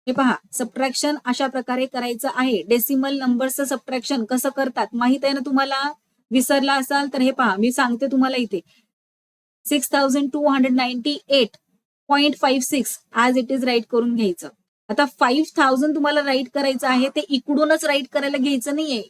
हे पहा, सबट्रॅक्शन अशा प्रकारे करायचं आहे. डेसिमल नंबरचं सबट्रॅक्शन कसं करतात माहित आहे ना तुम्हाला? विसरला असाल तर हे पहा, मी सांगते तुम्हाला इथे. 6,298.56 ऍज इट इज राईट करून घ्यायचं. आता 5,000 तुम्हाला राईट करायचं आहे, ते इकडूनच राईट करायला घ्यायचं नाहीये.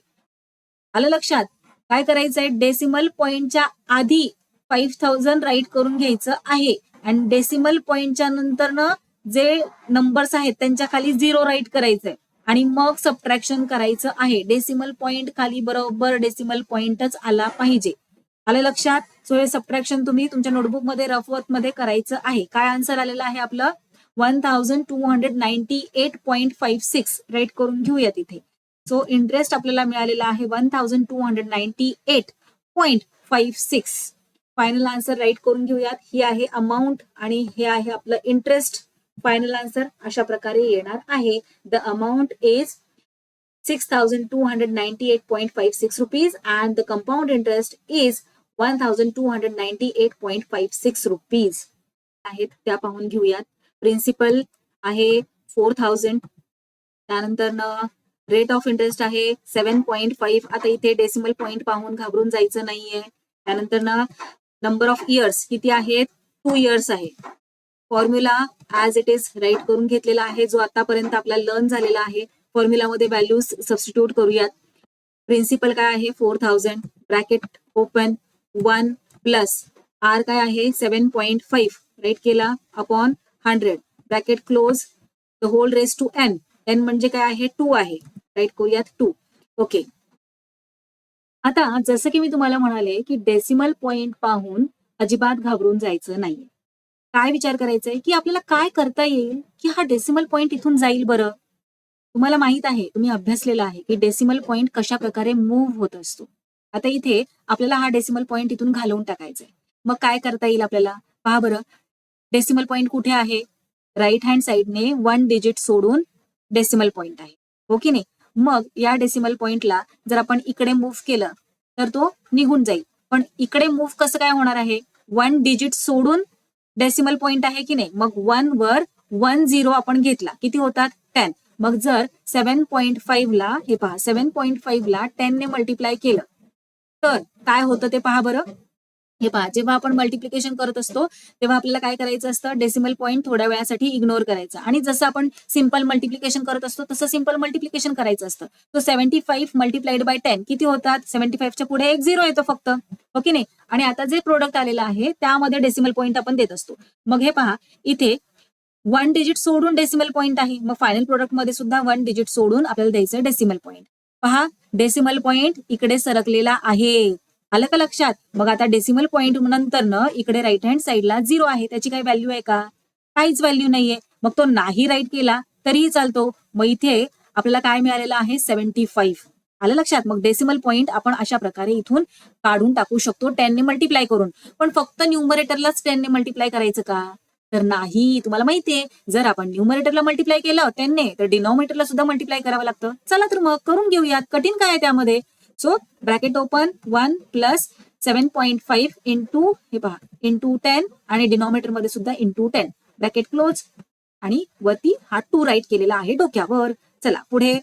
आलं लक्षात? काय करायचंय? डेसिमल पॉइंटच्या आधी 5,000 राईट करून घ्यायचं आहे आणि डेसिमल पॉइंटच्या नंतरनं जे नंबर्स आहेत त्यांच्या खाली 0 राईट करायचंय आणि मग सबट्रॅक्शन करायचं आहे. डेसिमल पॉइंट खाली बरोबर डेसिमल पॉइंटच आला पाहिजे. आलं लक्षात? सो हे सबट्रॅक्शन तुम्ही तुमच्या नोटबुकमध्ये रफ वर्क मध्ये करायचं आहे. काय आन्सर आलेलं आहे आपलं 1298.56 राईट करून घेऊया तिथे. सो इंटरेस्ट आपल्याला मिळालेला आहे 1298.56. फायनल आन्सर राईट करून घेऊयात. ही आहे अमाऊंट आणि हे आहे आपलं इंटरेस्ट. फायनल आन्सर अशा प्रकारे येणार आहे. The amount is 6,298.56 rupees and the compound interest is 1,298.56 rupees. आहेत त्या पाहून घेऊयात. प्रिन्सिपल आहे 4,000. त्यानंतर रेट ऑफ इंटरेस्ट आहे 7.5. आता इथे डेसिमल पॉइंट पाहून घाबरून जायचं नाहीये. त्यानंतर नंबर ऑफ इयर्स किती आहेत 2 इयर्स आहे. Formula as it is write करून घेतलेला आहे जो आतापर्यंत आपला लर्न झालेला आहे. फॉर्म्युलामध्ये व्हॅल्यूज सबस्टिट्यूट करूयात. प्रिन्सिपल काय आहे 4,000 ब्रॅकेट ओपन 1 प्लस आर काय आहे 7.5 राईट केला upon 100 bracket close the whole raise to N. N म्हणजे काय आहे 2 आहे राईट करूयात 2. ओके. आता जसं की मी तुम्हाला म्हणाले की डेसिमल पॉइंट पाहून अजिबात घाबरून जायचं नाहीये. काय विचार करायचंय की आपल्याला काय करता येईल की हा डेसिमल पॉइंट इथून जाईल बरं. तुम्हाला माहित आहे तुम्ही अभ्यासलेला आहे की डेसिमल पॉइंट कशा प्रकारे मूव्ह होत असतो. आता इथे आपल्याला हा डेसिमल पॉइंट इथून घालवून टाकायचा आहे. मग काय करता येईल आपल्याला पहा बरं. डेसिमल पॉइंट कुठे आहे राईट हँड साइडने 1 डिजिट सोडून डेसिमल पॉइंट आहे हो की नाही. मग या डेसिमल पॉइंटला जर आपण इकडे मूव्ह केलं तर तो निघून जाईल. पण इकडे मूव्ह कसं काय होणार आहे 1 डिजिट सोडून डेसिमल पॉइंट आहे की नाही. मग 1 वर 1 0 आपण घेतला किती होतात 10. मग जर 7.5 ला हे पहा 7.5 ला 10 ने मल्टिप्लाय केलं तर काय होतं ते पहा बरं. हे पहा जेव्हा आपण मल्टिप्लिकेशन करत असतो तेव्हा आपल्याला काय करायचं असतं डेसिमल पॉइंट थोड्या वेळासाठी इग्नोर करायचा आणि जसं आपण सिम्पल मल्टिप्लिकेशन करत असतो तसं सिम्पल मल्टिप्लिकेशन करायचं असतं. तो 75 मल्टिप्लाइड बाय 10 किती होतात 75च्या पुढे एक 0 येतो फक्त ओके नाही. आणि आता जे प्रोडक्ट आलेलं आहे त्यामध्ये डेसिमल पॉइंट आपण देत असतो. मग हे पहा इथे 1 डिजिट सोडून डेसिमल पॉइंट आहे. मग फायनल प्रोडक्ट मध्ये सुद्धा 1 डिजिट सोडून आपल्याला द्यायचं डेसिमल पॉइंट. पहा डेसिमल पॉइंट इकडे सरकलेला आहे. आलं का लक्षात. मग आता डेसिमल पॉइंट नंतर इकडे राईट हँड साईडला 0 आहे. त्याची काही व्हॅल्यू आहे का काहीच व्हॅल्यू नाहीये. मग तो नाही राईट केला तरीही चालतो. मग इथे आपल्याला काय मिळालेलं आहे 75. आलं लक्षात. मग डेसिमल पॉइंट आपण अशा प्रकारे इथून काढून टाकू शकतो 10 ने मल्टिप्लाय करून. पण फक्त न्यूमरेटरलाच 10 ने मल्टिप्लाय करायचं का तर नाही. तुम्हाला माहितीये जर आपण न्यूमरेटरला मल्टिप्लाय केलं 10 ने तर डिनॉमिनेटरला सुद्धा मल्टिप्लाय करावं लागतं. चला तर मग करून घेऊयात. कठीण काय आहे त्यामध्ये. So bracket open 1 plus 7.5 into हे पहा इंटू 10 आणि डिनॉमिनेटर मध्ये सुद्धा इंटू 10 ब्रॅकेट क्लोज आणि वरती हा 2 राईट केलेला आहे डोक्यावर. चला पुढे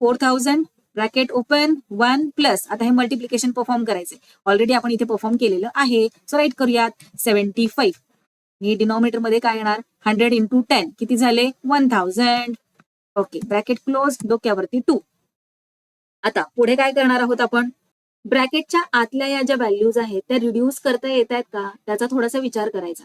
4,000 ब्रॅकेट ओपन 1 प्लस आता हे मल्टिप्लिकेशन परफॉर्म करायचे. ऑलरेडी आपण इथे परफॉर्म केलेलं आहे. सो राईट करूयात 75. हे डिनॉमिनेटर मध्ये काय येणार 100 इंटू 10 किती झाले 1000. ओके ब्रॅकेट क्लोज डोक्यावरती 2. आता पुढे काय करणार आहोत आपण ब्रॅकेटच्या आतल्या या ज्या व्हॅल्यूज आहेत त्या रिड्यूस करता येत आहेत का त्याचा थोडासा विचार करायचा.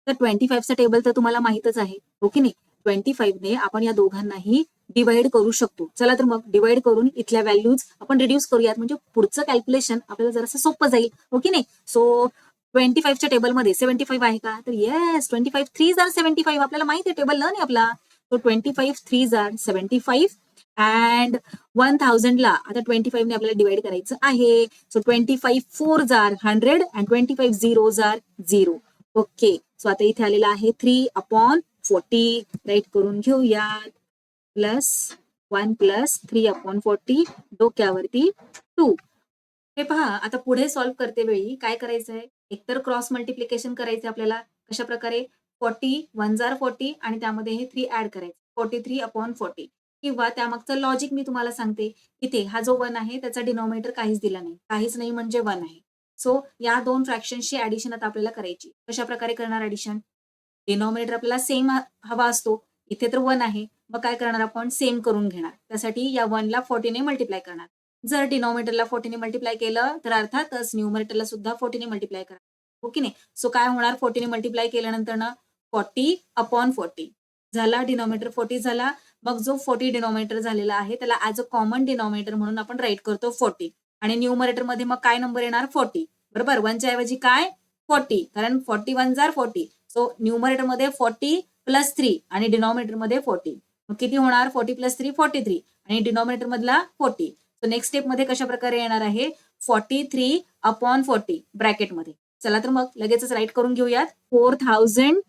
तर 25चा टेबल तर तुम्हाला माहितच आहे हो की नाही. 25 ने आपण या दोघांनाही डिवाइड करू शकतो. चला तर मग डिवाइड करून इथल्या व्हॅल्यूज आपण रिड्यूस करूयात म्हणजे पुढचं कॅल्क्युलेशन आपल्याला जरासं सोपं जाईल हो की नाही. सो 25च्या टेबलमध्ये 75 आहे का तर येस 25 3 जार 75 आपल्याला माहिती आहे टेबल लर्न आहे आपला. तो 25 3 जार 75 अँड 1000 ला आता 25 ने आपल्याला डिवाइड करायचं आहे. So 25 4 jar 100 and 25 0 jar 0. Okay so आता इथे आलेला आहे 3/40 राईट करून घेऊयात प्लस 1 प्लस 3/40 डोक्यावरती 2. हे पहा आता पुढे सॉल्व्ह करते वेळी काय करायचंय एकतर क्रॉस मल्टिप्लिकेशन करायचं आपल्याला कशा प्रकारे 40 1 जार 40 आणि त्यामध्ये हे 3 ऍड करायचं 43/40 किंवा त्यामागचं लॉजिक मी तुम्हाला सांगते. इथे हा जो 1 आहे त्याचा डिनॉमिनेटर काहीच दिला नाही काहीच नाही म्हणजे 1 आहे. सो या दोन फ्रॅक्शन्सची ऍडिशन आता आपल्याला करायची. कशा प्रकारे करणार ऍडिशन डिनॉमिनेटर आपल्याला सेम हवा असतो. इथे तर 1 आहे मग काय करणार आपण सेम करून घेणार. त्यासाठी या 1 ला 40 ने मल्टिप्लाय करणार. जर डिनॉमिनेटरला 40 ने मल्टिप्लाय केलं तर अर्थातच न्यूमरेटरला सुद्धा 40 ने मल्टिप्लाय करा हो की नाही. सो काय होणार 40 ने मल्टिप्लाय केल्यानंतर 40/40 झाला. डिनॉमिनेटर 40 झाला. मग जो 40 डिनॉमिनेटर झालेला आहे त्याला ऍज अ कॉमन डिनॉमिनेटर म्हणून आपण राईट करतो 40 आणि न्यूमरेटर मध्ये मग काय नंबर येणार 40. बरोबर. 1च्या ऐवजी काय 40, कारण 40 1 जार 40. सो न्यूमरेटर मध्ये 40 प्लस 3 आणि डिनॉमिनेटर मध्ये 40. मग किती होणार 40 प्लस 3 43 आणि डिनॉमिनेटर मधला 40. सो नेक्स्ट स्टेप मध्ये कशा प्रकारे येणार आहे 43 अपॉन 40 ब्रॅकेट मध्ये. चला तर मग लगेचच राईट करून घेऊयात. 4000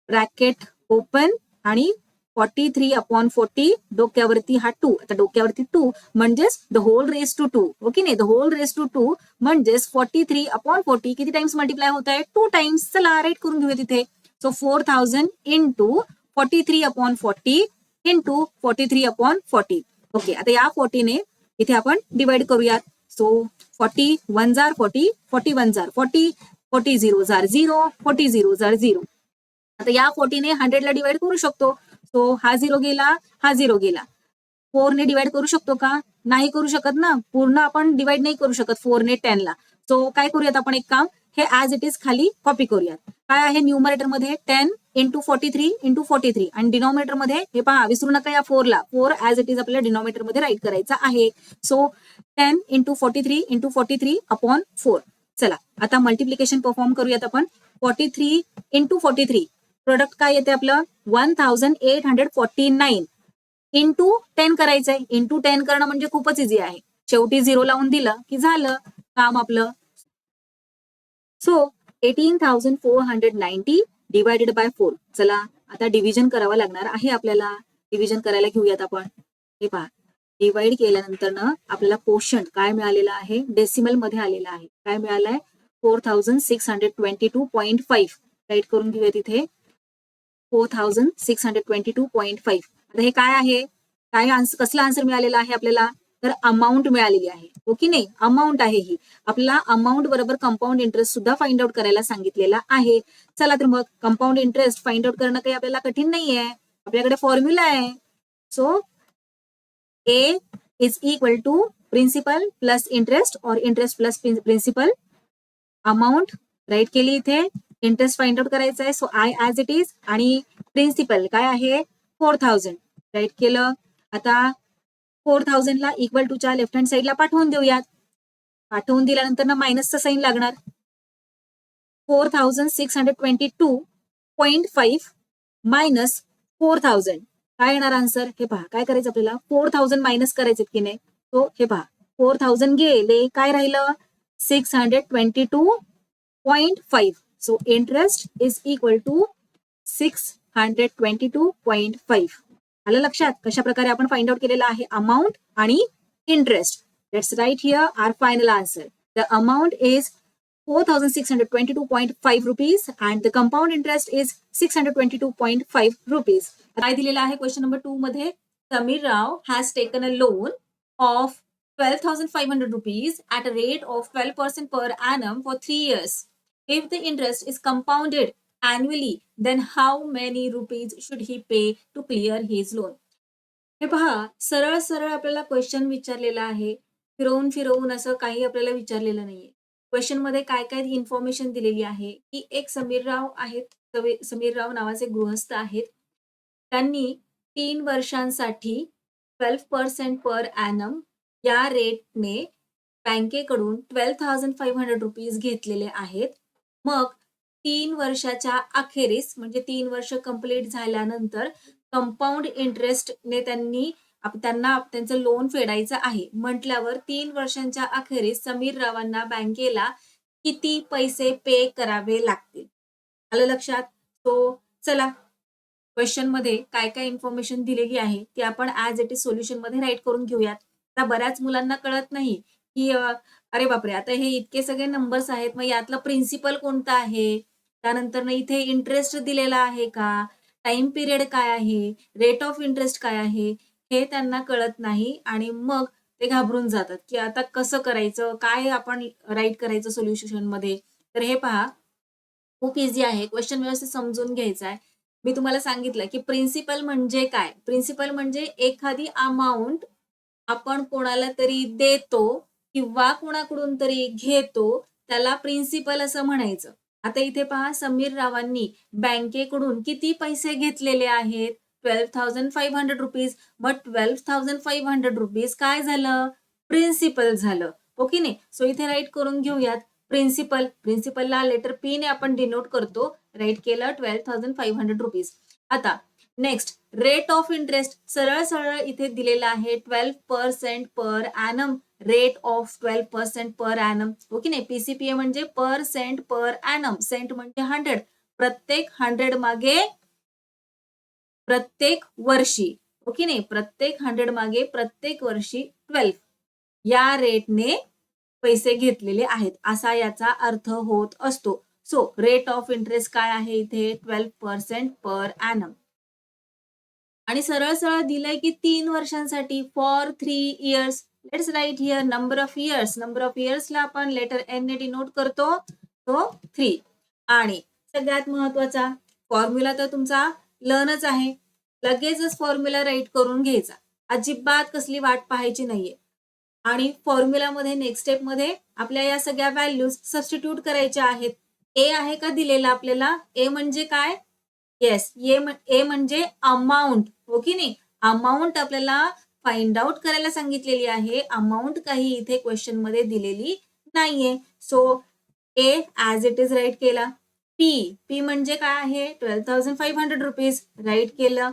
ब्रॅकेट ओपन आणि 43 अपॉन 40 डोक्यावरती हा 2. आता डोक्यावरती 2 म्हणजेच the whole raise to 2. Okay नाही, द होल रेस टू 2 म्हणजेच 43 अपॉन 40 किती टाइम्स मल्टिप्लाय होत आहे 2 टाइम्स. चला राईट करून घेऊया तिथे. So 4000 into 43 upon 40 into 43 upon 40. Okay, आता या 40 ने इथे आपण डिवाइड करूयात. सो 40 1 जार 40, 40 1 जार 40, 40 0 जार 0, 40 0 जार 0. आता या 40 ने 100 ला डिवाइड करू शकतो. सो हा 0 गेला, हा 0 गेला. 4 ने डिवाइड करू शकतो का? नाही करू शकत ना, पूर्ण आपण डिवाइड नाही करू शकत 4 ने 10 ला. सो काय करूयात आपण एक काम, हे ऍज इट इज खाली कॉपी करूयात. काय आहे न्यूमरेटर मध्ये 10 इंटू 43 इंटू 43 आणि डिनॉमिनेटर मध्ये हे पहा विसरू नका या 4 ला. 4 ऍज इट इज आपल्याला डिनॉमिनेटर मध्ये राईट करायचा आहे. So 10 into 43 into 43 upon 4. चला आता मल्टिप्लिकेशन परफॉर्म करूयात आपण. 43 इंटू 43 प्रोडक्ट काय येते आपलं 1849 इंटू 10 करायचंय. इंटू 10 करणं म्हणजे खूपच इझी आहे. शेवटी 0 लावून दिलं की झालं काम आपलं. So 18,490 divided by 4. चला आता डिव्हिजन करावं लागणार आहे आपल्याला. डिव्हिजन करायला घेऊयात आपण. हे पहा डिवाइड केल्यानंतर ना आपल्याला कोशंट काय मिळालेलं आहे डेसिमल मध्ये आलेलं आहे. काय मिळालंय 4622.5. राईट करून घेऊया तिथे 4622.5. आता हे काय आहे, काय आन्सर, कसला आन्सर मिळालेला आहे आपल्याला, तर अमाऊंट मिळालेली आहे. ओके नाही, अमाऊंट आहे ही. आपल्याला अमाऊंट बरोबर कंपाऊंड इंटरेस्ट सुद्धा फाइंड आउट करायला सांगितलेला आहे. चला तर मग कंपाऊंड इंटरेस्ट फाइंड आउट करणं काही आपल्याला कठीण नाहीये, आपल्याकडे फॉर्म्युला आहे. So A is equal to principal plus interest or interest plus principal. Amount write केली इथे, इंटरेस्ट फाइंड आउट करायचा आहे. So I as it is आणि प्रिन्सिपल काय आहे 4000 राईट केलं. आता 4000 ला इक्वल टू च्या लेफ्ट हँड साईडला पाठवून देऊयात. पाठवून दिल्यानंतर ना मायनसचं साईन लागणार. 4622.5 मायनस 4000 काय येणार आन्सर, हे पहा काय करायचं आपल्याला 4000 मायनस करायचे की नाही. तो हे पहा 4000 गेले, काय राहिलं 622.5. So interest is equal to 622.5. आलं लक्षात कशा प्रकारे आपण फाइंड आउट केलेला आहे अमाऊंट आणि interest. Let's write here our final answer. The amount is 4622.5 rupees and the compound interest is 622.5 rupees. काय दिलेलं आहे क्वेश्चन नंबर 2 मध्ये, समीर राव has taken a loan of 12,500 rupees at a rate of 12% per annum for 3 years. If the interest is compounded annually, then how many rupees should he pay to clear his loan? हे पहा सरळ सरळ आपल्याला question विचारलेला आहे. फिरवून फिरवून असं काही आपल्याला विचारलेलं नाहीये. क्वेश्चन मध्ये काय काय इन्फॉर्मेशन दिलेली आहे की एक समीरराव आहेत, समीरराव नावाचे गृहस्थ आहेत. त्यांनी 3 वर्षांसाठी 12% पर ॲनम या रेटने बँकेकडून 12,500 रुपीज घेतलेले आहेत. मग 3 वर्षाच्या अखेरीस म्हणजे 3 वर्ष कंप्लीट झाल्यानंतर कंपाऊंड इंटरेस्टने त्यांना त्यांचं लोन फेडायचं आहे म्हटल्यावर 3 वर्षांच्या अखेरीस समीर रावांना बँकेला किती पैसे पे करावे लागतील. आलं लक्षात. तो चला क्वेश्चन मध्ये काय काय इन्फॉर्मेशन दिलेली आहे ती आपण ऍज इट इज सोल्युशन मध्ये राईट करून घेऊयात. आता बऱ्याच मुलांना कळत नाही की अरे बापरे आता हे इतके सगळे नंबर्स आहेत, मग यातलं प्रिन्सिपल कोणतं आहे, त्यानंतर इथे इंटरेस्ट दिलेला आहे का, टाइम पिरियड काय आहे, रेट ऑफ इंटरेस्ट काय आहे, हे त्यांना कळत नाही आणि मग ते घाबरून जातात की आता कसं करायचं, काय आपण राईट करायचं सोल्युशन मध्ये. तर हे पहा खूप इझी आहे, क्वेश्चन व्यवस्थित समजून घ्यायचा आहे. मी तुम्हाला सांगितलं की प्रिन्सिपल म्हणजे काय. प्रिन्सिपल म्हणजे एखादी अमाऊंट आपण कोणाला तरी देतो किंवा कोणाकडून तरी घेतो, त्याला प्रिन्सिपल असं म्हणायचं. आता इथे पहा समीर रावांनी बँकेकडून किती पैसे घेतलेले आहेत 12,500 रुपीज. मग 12,500 रुपीज काय झालं प्रिन्सिपल झालं. ओके नाही. सो इथे राईट करून घेऊयात. प्रिन्सिपलला लेटर पी ने आपण डिनोट करतो. राईट केलं 12,500 रुपीज. आता नेक्स्ट रेट ऑफ इंटरेस्ट सरळ सरळ इथे दिलेला आहे 12% per annum. Rate of 12% per annum. Okay नाही. पीसीपीए म्हणजे पर सेंट पर ॲनम. सेंट म्हणजे 100. प्रत्येक 100 मागे प्रत्येक वर्षी. ओके नाही. प्रत्येक 100 मागे प्रत्येक वर्षी 12 या रेटने पैसे घेतलेले आहेत असा याचा अर्थ होत असतो. सो रेट ऑफ इंटरेस्ट काय आहे इथे 12% पर ॲनम. आणि सरळ सरळ दिलंय की 3 वर्षांसाठी for 3 years. Let's write here number of years. Number of इयर्सला आपण लेटर एन ने डिनोट करतो तो 3. आणि सगळ्यात महत्वाचा फॉर्म्युला तर तुमचा लर्नच आहे. लगेचच फॉर्म्युला राईट करून घ्यायचा. अजिबात कसली वाट पाहायची नाहीये. आणि फॉर्म्युलामध्ये नेक्स्ट स्टेपमध्ये आपल्या या सगळ्या व्हॅल्यूज सबस्टिट्यूट करायच्या आहेत. ए आहे का दिलेला आपल्याला? ए म्हणजे काय? येस, ए म्हणजे अमाऊंट. ओके नाही. अमाऊंट आपल्याला फाइंड आउट करायला सांगितलेली आहे. अमाऊंट काही इथे क्वेश्चन मध्ये दिलेली नाहीये. So A as it is write केला. पी म्हणजे काय आहे 12,500 रुपीज. राईट केलं.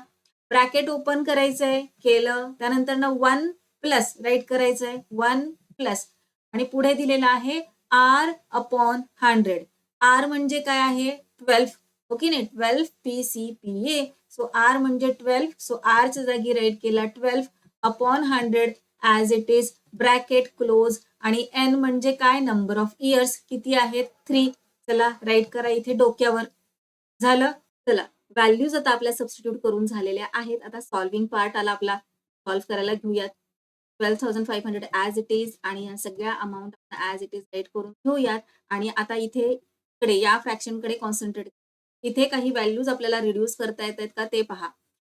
ब्रॅकेट ओपन करायचंय. केलं. त्यानंतर ना 1 प्लस राईट करायचंय. 1 प्लस आणि पुढे दिलेलं आहे आर अपॉन 100. आर म्हणजे काय आहे 12. ओके नाही. 12 PCPA. सो आर म्हणजे 12. सो आरच्या जागी राईट केला 12 upon 100 as it is. Bracket close. आणि एन म्हणजे काय नंबर ऑफ इयर्स किती आहेत 3. चला राईट करा इथे डोक्यावर. झालं. चला व्हॅल्यूज आता आपल्या सबस्टिट्यूट करून झालेल्या आहेत. आता सॉल्विंग पार्ट आला आपला. सॉल्व्ह करायला घेऊयात. 12,500 ऍज इट इज आणि या सगळ्या amount as it is write करून घेऊयात. आणि आता इथे या फ्रॅक्शन कडे कॉन्सन्ट्रेट. इथे काही व्हॅल्यूज आपल्याला रिड्यूस करता येत आहेत का ते पहा.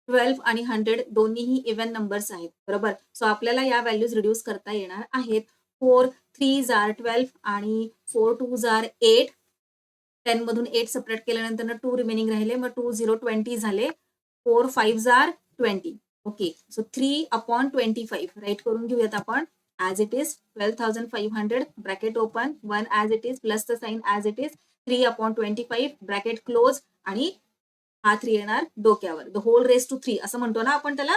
12 आणि 100 दोन्हीही इव्हन नंबर्स आहेत. बरोबर. सो आपल्याला या व्हॅल्यूज रिड्यूस करता येणार आहेत. 4 3 आर 12 आणि 4 2 आर 8. 10 मधून 8 सेपरेट केल्यानंतर 2 रिमेनिंग राहिले. मग 2 0 20 झाले. 4 5 are 20. Okay. So 3 upon 25 write करून घेऊयात आपण. As it is 12,500 bracket open 1 as it is plus the sign as it is 3 upon 25 bracket close आणि हा 3 येणार डोक्यावर. द होल रेस टू 3 असं म्हणतो ना आपण त्याला.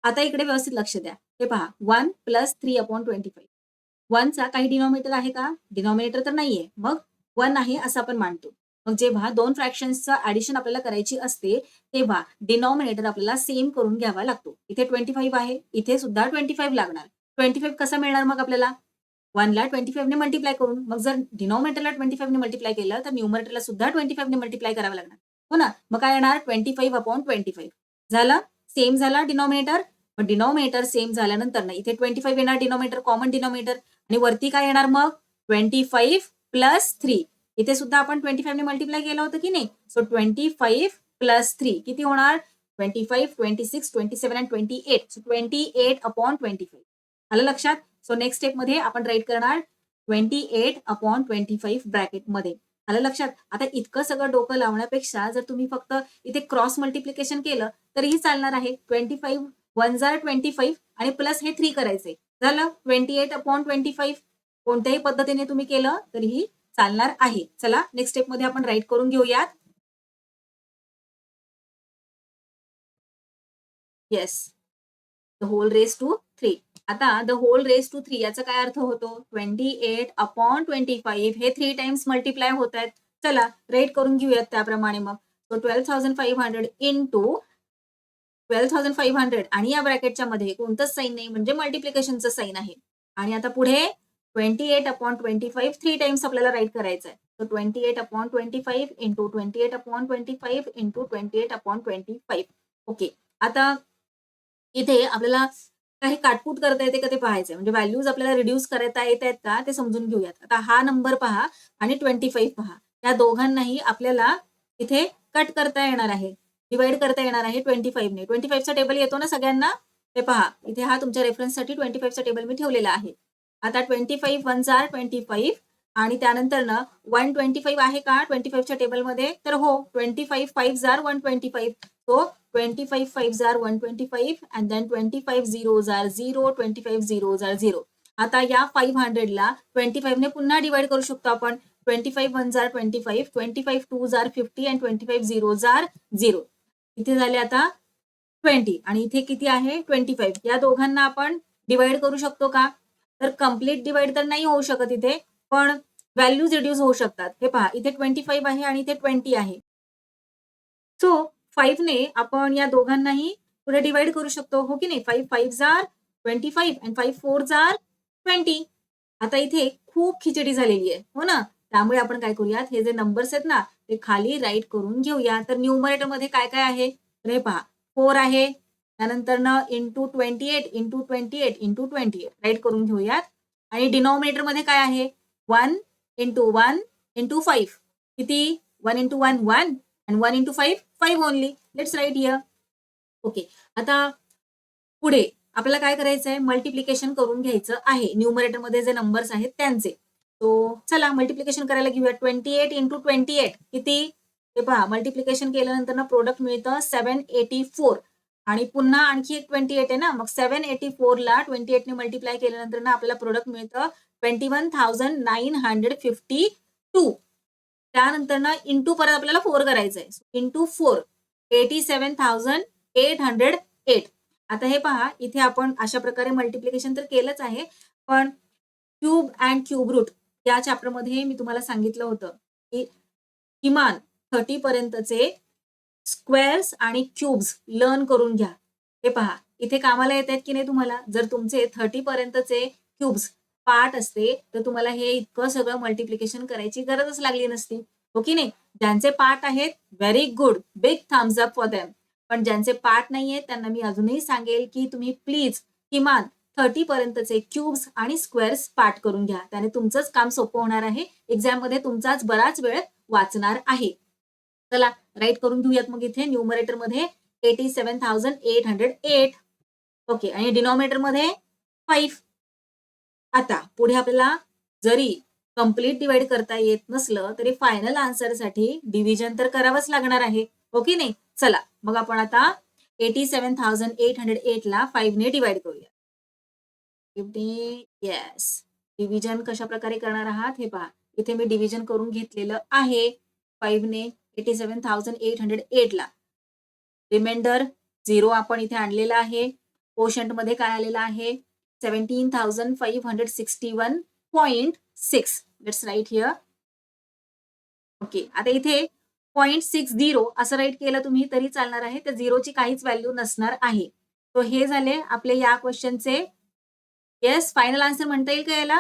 आता इकडे व्यवस्थित लक्ष द्या. हे पहा 1 प्लस 3 अपॉन 25. 1 चा काही डिनॉमिनेटर आहे का? डिनॉमिनेटर तर नाहीये. मग 1 आहे असं आपण मानतो. मग जेव्हा दोन फ्रॅक्शन्सचं ऍडिशन आपल्याला करायची असते तेव्हा डिनॉमिनेटर आपल्याला सेम करून घ्यावा लागतो. इथे 25 आहे. इथे सुद्धा 25 लागणार. 25 कसा मिळणार मग आपल्याला? 1 ला 25 ने मल्टिप्लाय करून. मग जर डिनॉमिनेटरला 25 ने मल्टिप्लाय केलं तर न्यूमरेटरला सुद्धा 25 ने मल्टिप्लाय करावं लागणार. हो ना. मग काय येणार 25 अपॉन 25. झालं. सेम झाला डिनॉमिनेटर. मग डिनॉमिनेटर सेम झाल्यानंतर ना इथे 25 येणार डिनॉमिनेटर कॉमन डिनॉमिनेटर आणि वरती काय येणार मग 25 प्लस 3. इथे सुद्धा आपण 25 ने मल्टिप्लाय केलं होतं की नाही. सो 25 प्लस 3 किती होणार 25 26 27 आणि 28. So 28 upon 25. आलं लक्षात. सो नेक्स्ट स्टेप मध्ये आपण राईट करणार 28 अपॉन 25 ब्रॅकेट मध्ये. आलं लक्षात. आता इतकं सगळं डोकं लावण्यापेक्षा जर तुम्ही फक्त इथे क्रॉस मल्टिप्लिकेशन केलं तरीही चालणार आहे. 25 1 जार 25 आणि प्लस हे 3 करायचे. झालं 28 अपॉन 25. कोणत्याही पद्धतीने तुम्ही केलं तरीही चालणार आहे. चला नेक्स्ट स्टेप मध्ये आपण राईट करून घेऊयात. Yes. The whole raise to 3. आता द होल रेस टू 3 याचा काय अर्थ होतो 28 अपॉन 25 हे 3 टाइम्स मल्टिप्लाय होत आहेत. चला राईट करून घेऊयात त्याप्रमाणे. मग सो 12,500 इंटू 12,500 आणि या ब्रॅकेटच्या मध्ये कोणतंच साईन नाही म्हणजे मल्टिप्लिकेशनचं साईन आहे. आणि आता पुढे 28 अपॉन 25 3 टाइम्स आपल्याला राईट करायचं आहे. So 28 upon 25 into 28 upon 25 into 28 upon 25. Okay. आता इथे आपल्याला काही काटपूट करता येते का ते पाहायचंय. म्हणजे व्हॅल्यूज आपल्याला रिड्यूस करता येत आहेत का ते समजून घेऊयात. आता हा नंबर पहा आणि 25 पहा. या दोघांनाही आपल्याला इथे कट करता येणार आहे. डिवाइड करता येणार आहे 25 ने. 25 चा टेबल येतो ना सगळ्यांना. ते पहा इथे हा तुमच्या रेफरन्ससाठी 25 चा टेबल मी ठेवलेला आहे. आता 25 1 जार 25 आणि त्यानंतर ना 125 आहे का 25 च्या टेबलमध्ये. तर हो 25 5 जार 125. So 25 5 jar 125 and then 25 zeros are 0, 25 zeros are 0. आता या 500ला 25ने पुन्हा डिवाइड करू शकतो आपण. 25 वन जार 25, 25 टू जार 50 आणि 25 झिरो जार 0. इथे झाले आता 20 आणि इथे किती आहे 25. या दोघांना आपण डिवाइड करू शकतो का? तर कम्प्लीट डिवाइड तर नाही होऊ शकत इथे, पण व्हॅल्यूज रिड्यूस होऊ शकतात. हे पहा, इथे 25 आहे आणि इथे 20 आहे. सो 5ने आपण या दोघांनाही पुढे डिवाइड करू शकतो, हो की नाही? 5 5 जार 25 आणि 5 4 जार 20. आता इथे खूप खिचडी झालेली आहे, हो ना? त्यामुळे आपण काय करूयात, हे जे नंबर्स आहेत ना ते खाली राईट करून घेऊया. तर न्यूमरेटर मध्ये काय काय आहे? तर हे पहा, 4 आहे, त्यानंतर इंटू 28 इंटू 28 इंटू 28 राईट करून घेऊयात. आणि डिनॉमिनेटर मध्ये काय आहे? 1 इंटू 1 इंटू 5. किती? 1 into 1 1 and 1 into 5 5 only. Let's write here. Okay, आता पुढे आपल्याला काय करायचं आहे? मल्टिप्लिकेशन करून घ्यायचं आहे न्यूमरेटर मध्ये जे नंबर्स आहेत त्यांचे. तो चला मल्टिप्लिकेशन करायला घेऊया. 28 इंटू 28 किती? हे पहा, मल्टिप्लिकेशन केल्यानंतर ना प्रोडक्ट मिळतं 784 आणि पुन्हा आणखी एक 28 आहे ना, मग 784 ला 28 ने मल्टिप्लाय केल्यानंतर ना आपल्याला प्रोडक्ट मिळतं 21,952. त्यानंतर ना इंटू परत आपल्याला 4 करायचं आहे. इंटू 4 87,808. आता हे पहा, इथे आपण अशा प्रकारे मल्टिप्लिकेशन तर केलंच आहे, पण क्यूब अँड क्यूब रूट या चॅप्टरमध्ये मी तुम्हाला सांगितलं होतं की किमान 30 पर्यंतचे स्क्वेअर्स आणि क्यूब्स लर्न करून घ्या. हे पहा, इथे कामाला येत आहेत की नाही तुम्हाला? जर तुमचे 30 पर्यंतचे क्यूब्स पार्ट असते तर तुम्हाला हे इतकं सगळं मल्टिप्लिकेशन करायची गरजच लागली नसती, हो की नाही? ज्यांचे पार्ट आहेत very good, big thumbs up for them. पण ज्यांचे पार्ट नाही आहेत त्यांना मी अजूनही सांगेल की तुम्ही प्लीज किमान 30 पर्यंतचे क्यूब्स आणि स्क्वेअर्स पार्ट करून घ्या. त्याने तुमचंच काम सोपं होणार आहे. एक्झाम मध्ये तुमचाच बराच वेळ वाचणार आहे. चला राईट करून घेऊयात मग इथे न्यूमरेटर मध्ये 87,808. ओके, आणि डिनॉमिनेटर मध्ये 5. आता पुढे आपल्याला जरी कम्प्लीट डिवाइड करता येत नसलं तरी फायनल आन्सर साठी डिव्हिजन तर करावंच लागणार आहे, हो की नाही? चला मग आपण आता 87,808 ला 5 ने डिवाइड करूया. येस, डिव्हिजन कशा प्रकारे करणार आहात हे पहा. इथे मी डिव्हिजन करून घेतलेलं आहे 5 ने 87,808 ला. रिमाइंडर 0 आपण इथे आणलेला आहे. कोशंट मध्ये काय आलेलं आहे? 17,561.6. Let's write here. ओके, आता इथे 0.60 असं राईट केलं तुम्ही तरी चालणार आहे. त्या झिरोची काहीच व्हॅल्यू नसणार आहे. तो हे झाले आपले या क्वेश्चनचे येस फायनल आन्सर म्हणता येईल का याला?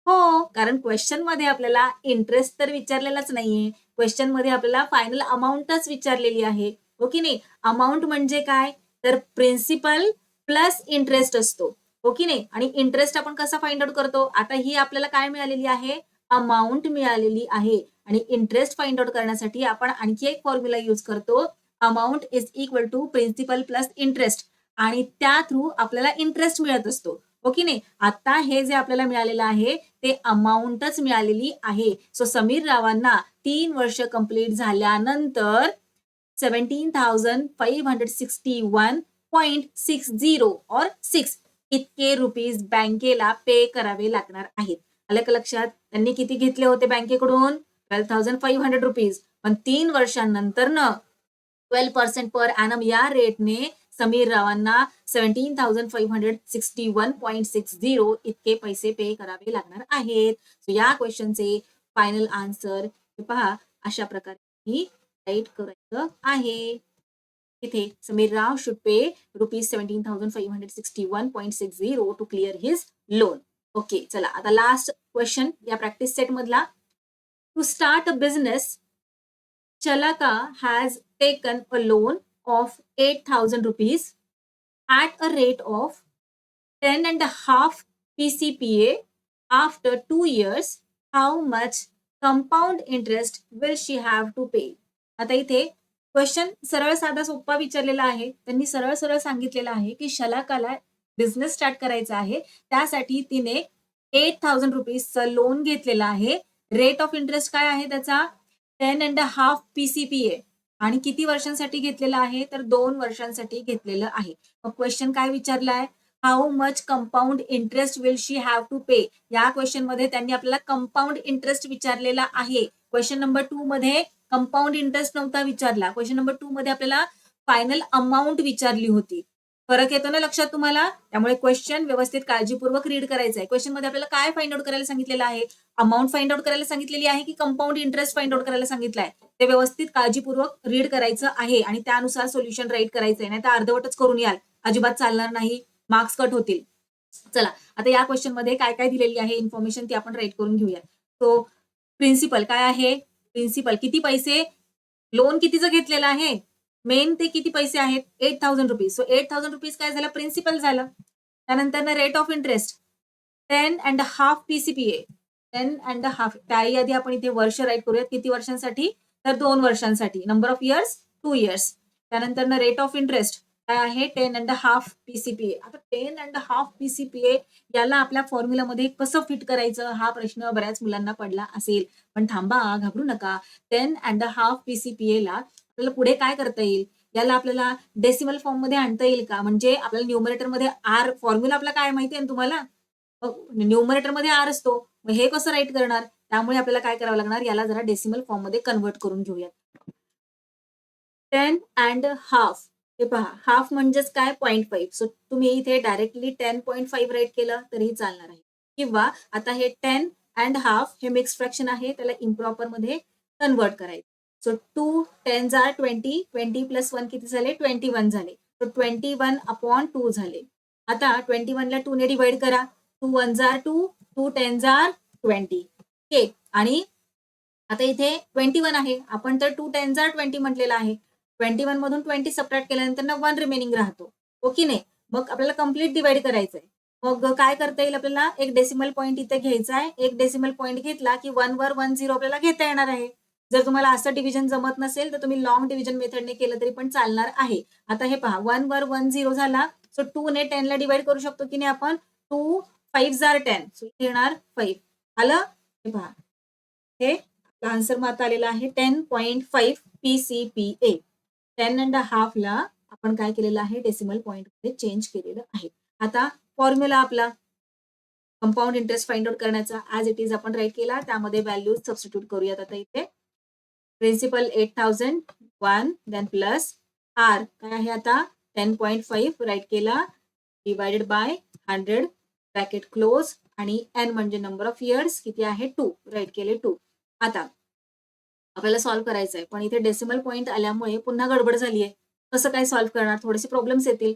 हो, कारण क्वेश्चन मध्ये आपल्याला इंटरेस्ट तर विचारलेलाच नाहीये. क्वेश्चन मध्ये आपल्याला फायनल अमाऊंटच विचारलेली आहे, हो की नाही? अमाऊंट म्हणजे काय? तर प्रिन्सिपल प्लस इंटरेस्ट असतो, हो की नाही? आणि इंटरेस्ट आपण कसा फाइंड आउट करतो? आता ही आपल्याला काय मिळालेली आहे? अमाऊंट मिळालेली आहे. आणि इंटरेस्ट फाइंड आउट करण्यासाठी आपण आणखी एक फॉर्म्युला यूज करतो. Amount is equal to principal plus interest आणि त्या थ्रू आपल्याला इंटरेस्ट मिळत असतो, हो की नाही? आता हे जे आपल्याला मिळालेलं आहे ते अमाऊंटच मिळालेली आहे. सो समीर रावांना 3 वर्ष कंप्लीट झाल्यानंतर 17,561.60 और 6 इतके रुपीज बँकेला पे करावे लागणार आहेत. आलं का लक्षात? त्यांनी किती घेतले होते बँकेकडून? 12,500 रुपीज. पण 3 वर्षांनंतर 12% पर ॲनम या रेटने समीर रावांना 17,561.60 इतके पैसे पे करावे लागणार आहेत. सो या क्वेश्चनचे फायनल आन्सर पहा अशा प्रकारे राईट करायचं आहे. इथे Sameer Rao should pay ₹17,561.60 to clear his loan. Okay, चला आता लास्ट क्वेश्चन या प्रॅक्टिस सेट मधला. To start a business Chalaka has taken a loan of 8,000 rupees at a rate of 10.5 PCPA. After 2 years, how much compound interest will she have to pay? आता इथे question सरळ साधा सोपा विचारलेला आहे. त्यांनी सरळ सरळ सांगितलेलं आहे की शलाकाला बिझनेस स्टार्ट करायचा आहे. त्यासाठी तिने 8,000 रुपीजचं लोन घेतलेलं आहे. रेट ऑफ इंटरेस्ट काय आहे त्याचा? 10.5 PCPA. आणि किती वर्षांसाठी घेतलेलं आहे? तर 2 वर्षांसाठी घेतलेलं आहे. मग क्वेश्चन काय विचारलाय? How much compound interest will she have to pay. या क्वेश्चन मध्ये त्यांनी आपल्याला कंपाऊंड इंटरेस्ट विचारलेला आहे. क्वेश्चन नंबर 2 मध्ये कंपाऊंड इंटरेस्ट नव्हता विचारला. क्वेश्चन नंबर 2 मध्ये आपल्याला फायनल अमाऊंट विचारली होती. फरक येतो ना लक्षात तुम्हाला? त्यामुळे क्वेश्चन व्यवस्थित काळजीपूर्वक रीड करायचं आहे. क्वेश्चन मध्ये आपल्याला काय फाइंड आउट करायला सांगितलेलं आहे? अमाऊंट फाइंड आउट करायला सांगितलेली आहे की कंपाऊंड इंटरेस्ट फाइंड आउट करायला सांगितलं आहे? ते व्यवस्थित काळजीपूर्वक रीड करायचं आहे आणि त्यानुसार सोल्युशन राईट करायचं आहे. नाही तर अर्धवटच करून याल, अजिबात चालणार नाही, मार्क्स कट होतील. चला आता या क्वेश्चन मध्ये काय काय दिलेली आहे इन्फॉर्मेशन ती आपण राईट करून घेऊया. सो प्रिन्सिपल काय आहे? प्रिन्सिपल किती पैसे, लोन कितीचं घेतलेलं आहे, मेन ते किती पैसे आहेत, 8,000 रुपीज. सो 8,000 रुपीज काय झालं, प्रिन्सिपल झालं. त्यानंतर रेट ऑफ इंटरेस्ट 10.5 PCPA, 10.5. त्याही आधी आपण इथे वर्ष राईट करूयात. किती वर्षांसाठी, तर 2 वर्षांसाठी. Number of years 2 years. त्यानंतर रेट ऑफ इंटरेस्ट काय आहे, 10.5 PCPA. आता 10.5 PCPA याला आपल्या फॉर्म्युलामध्ये कसं फिट करायचं, हा प्रश्न बऱ्याच मुलांना पडला असेल. पण थांबा, घाबरू नका. 10.5 PCPA ला आपल्याला पुढे काय करता येईल, याला आपल्याला डेसिमल फॉर्म मध्ये आणता येईल का? म्हणजे आपल्याला न्यूमरेटर मध्ये आर, फॉर्म्युला आपला काय माहिती आहे तुम्हाला, न्यूमरेटर मध्ये आर असतो. मग हे कसं राईट करणार? त्यामुळे आपल्याला काय करावं लागणार, याला जरा डेसिमल फॉर्म मध्ये कन्वर्ट करून घेऊयात. 10.5 हे पहा, हाफ म्हणजेच काय, 0.5. सो तुम्ही इथे डायरेक्टली 10.5 राईट केलं तरीही चालणार आहे. किंवा आता हे 10.5 हे मिक्स फ्रॅक्शन आहे, त्याला इम्प्रॉपर मध्ये कन्वर्ट करायचं. सो 2 10s are 20, 20 प्लस 1 किती झाले, 21 झाले. सो 21/2 झाले. आता 21 ला 2 ने डिवाइड करा. 2 1s are 2, 2 10s are 20. Okay, आणि आता इथे 21 आहे, आपण तर 2 10s are 20 म्हटलेलं आहे. 21 मधून 20 सबट्रॅक्ट केल्यानंतर 1 रिमेनिंग राहतो, हो की नाही? मग आपल्याला कम्प्लीट डिवाइड करायचंय. मग काय करता येईल आपल्याला, एक डेसिमल पॉईंट इथे घ्यायचा आहे. एक डेसिमल पॉईंट घेतला की 1 वर 10 आपल्याला घेता येणार आहे. जर तुम्हाला असं डिव्हिजन जमत नसेल तर तुम्ही लॉंग डिव्हिजन मेथडने केलं तरी पण चालणार आहे. आता हे पहा, 1 वर 10 झाला. सो 2 ने 10 ला डिवाइड करू शकतो की नाही आपण. 2 5s are 10. सो इथे येणार 5. आलं? हे पहा, हे आन्सर मग आता आलेला आहे 10.5 PCPA. 10.5 ला आपण काय केलेलं आहे, डेसिमल पॉईंट मध्ये चेंज केलेलं आहे. आता फॉर्म्युला आपला कंपाऊंड इंटरेस्ट फाइंड आउट करण्याचा ऍज इट इज आपण राईट केला. त्यामध्ये व्हॅल्यूज सबस्टिट्यूट करूयात. आता इथे प्रिन्सिपल 8,001 देन प्लस आर काय आहे आता 10.5 राईट केला, डिवायडेड बाय 100 ब्रॅकेट क्लोज, आणि एन म्हणजे नंबर ऑफ इयर्स किती आहे, 2 राईट केले 2. आता आपल्याला सॉल्व्ह करायचं आहे, पण इथे डेसिमल पॉईंट आल्यामुळे पुन्हा गडबड झाली आहे. कसं काय सॉल्व्ह करणार, थोडेसे प्रॉब्लेम्स येतील.